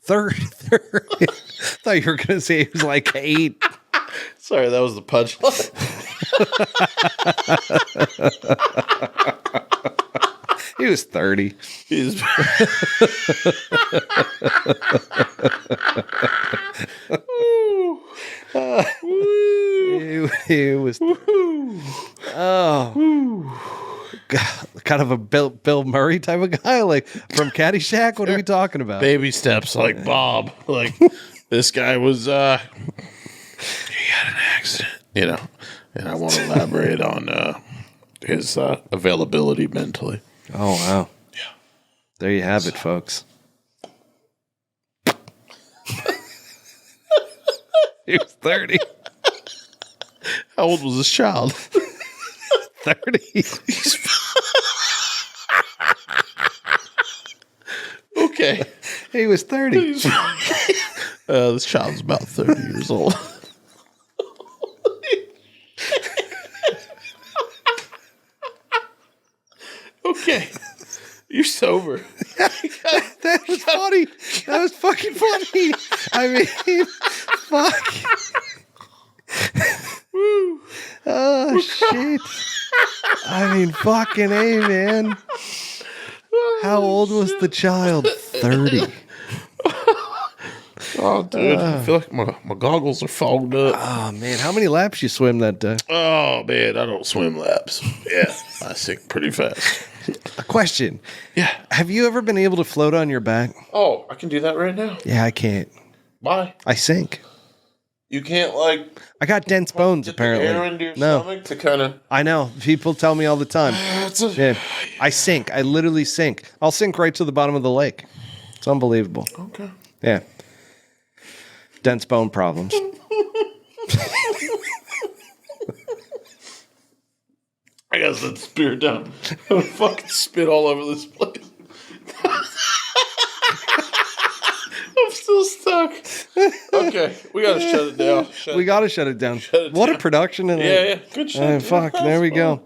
30. I thought you were going to say he was 8. Sorry, that was the punchline. He was 30. He's He was. God, kind of a Bill Murray type of guy, from Caddyshack. What are we talking about? Baby steps like Bob. This guy was, he had an accident, and I won't elaborate on his availability mentally. Oh, wow. Yeah. There you have it, folks. He was 30. How old was this child? 30. Okay. He was 30. This child's about 30 years old. Okay. You're sober. That was funny. That was fucking funny. I mean, fuck. Oh, shit. I mean, fucking A, man. How old was the child? 30. Oh, dude. I feel like my goggles are fogged up. Oh, man. How many laps you swim that day? Oh, man. I don't swim laps. Yeah. I sink pretty fast. A question. Yeah. Have you ever been able to float on your back? Oh, I can do that right now. Yeah, I can't. Why? I sink. You can't, I got dense bones, get apparently. the air into your stomach to kind of... I know. People tell me all the time. Yeah. I sink. I literally sink. I'll sink right to the bottom of the lake. It's unbelievable. Okay. Yeah. dense bone problems. I gotta set the spear down. I'm fucking spit all over this place. I'm still stuck. Okay, we gotta shut it down. We gotta shut it down. What a production! Yeah, good shit. Fuck, there we go.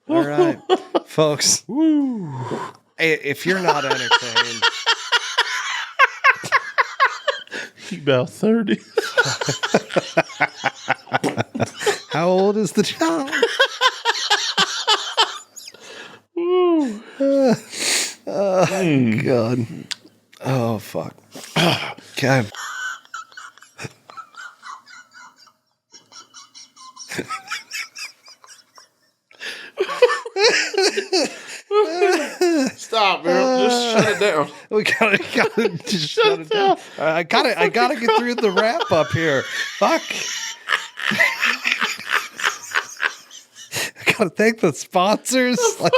All right, folks. Woo. Hey, if you're not entertained, About 30. how old is the child? Oh, God. Oh, fuck. Okay. Stop, man. Just shut it down. We gotta just shut it down. I gotta get through the wrap up here. Fuck. I gotta thank the sponsors. Like,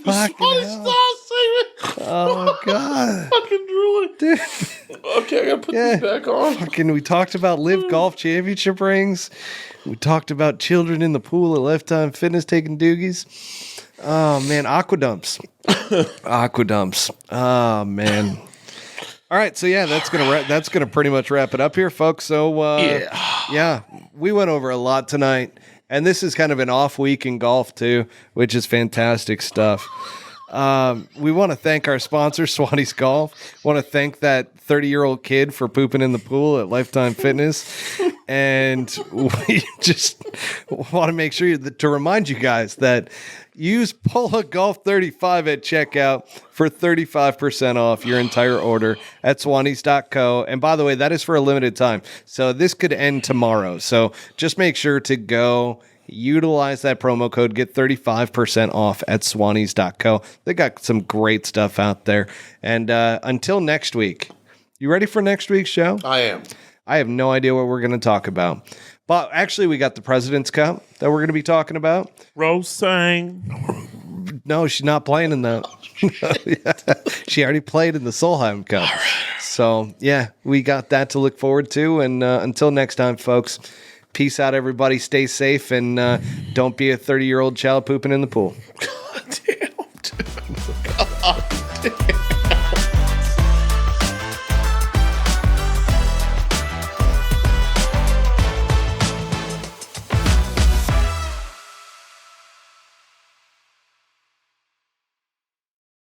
fucking hell. Oh, God. Fucking drooling. Dude. Okay, I gotta put these back on. Fucking, we talked about LIV Golf Championship rings. We talked about children in the pool at Lifetime Fitness taking doogies. Oh, man. Aquadumps. Aquadumps. Oh, man. All right, so yeah, that's gonna pretty much wrap it up here, folks. So yeah, we went over a lot tonight, and this is kind of an off week in golf too, which is fantastic stuff. We want to thank our sponsor, Swannies Golf. Want to thank that 30-year-old kid for pooping in the pool at Lifetime Fitness. And we just want to make sure to remind you guys that use Polo Golf 35 at checkout for 35% off your entire order at swannies.co. And by the way, that is for a limited time. So this could end tomorrow. So just make sure to go utilize that promo code, get 35% off at swannies.co. They got some great stuff out there. And until next week, you ready for next week's show? I am. I have no idea what we're going to talk about. But actually, we got the President's Cup that we're going to be talking about. Rose sang. No, she's not playing in that. She already played in the Solheim Cup. So, yeah, we got that to look forward to. And until next time, folks, peace out, everybody. Stay safe, and don't be a 30-year-old child pooping in the pool. God damn.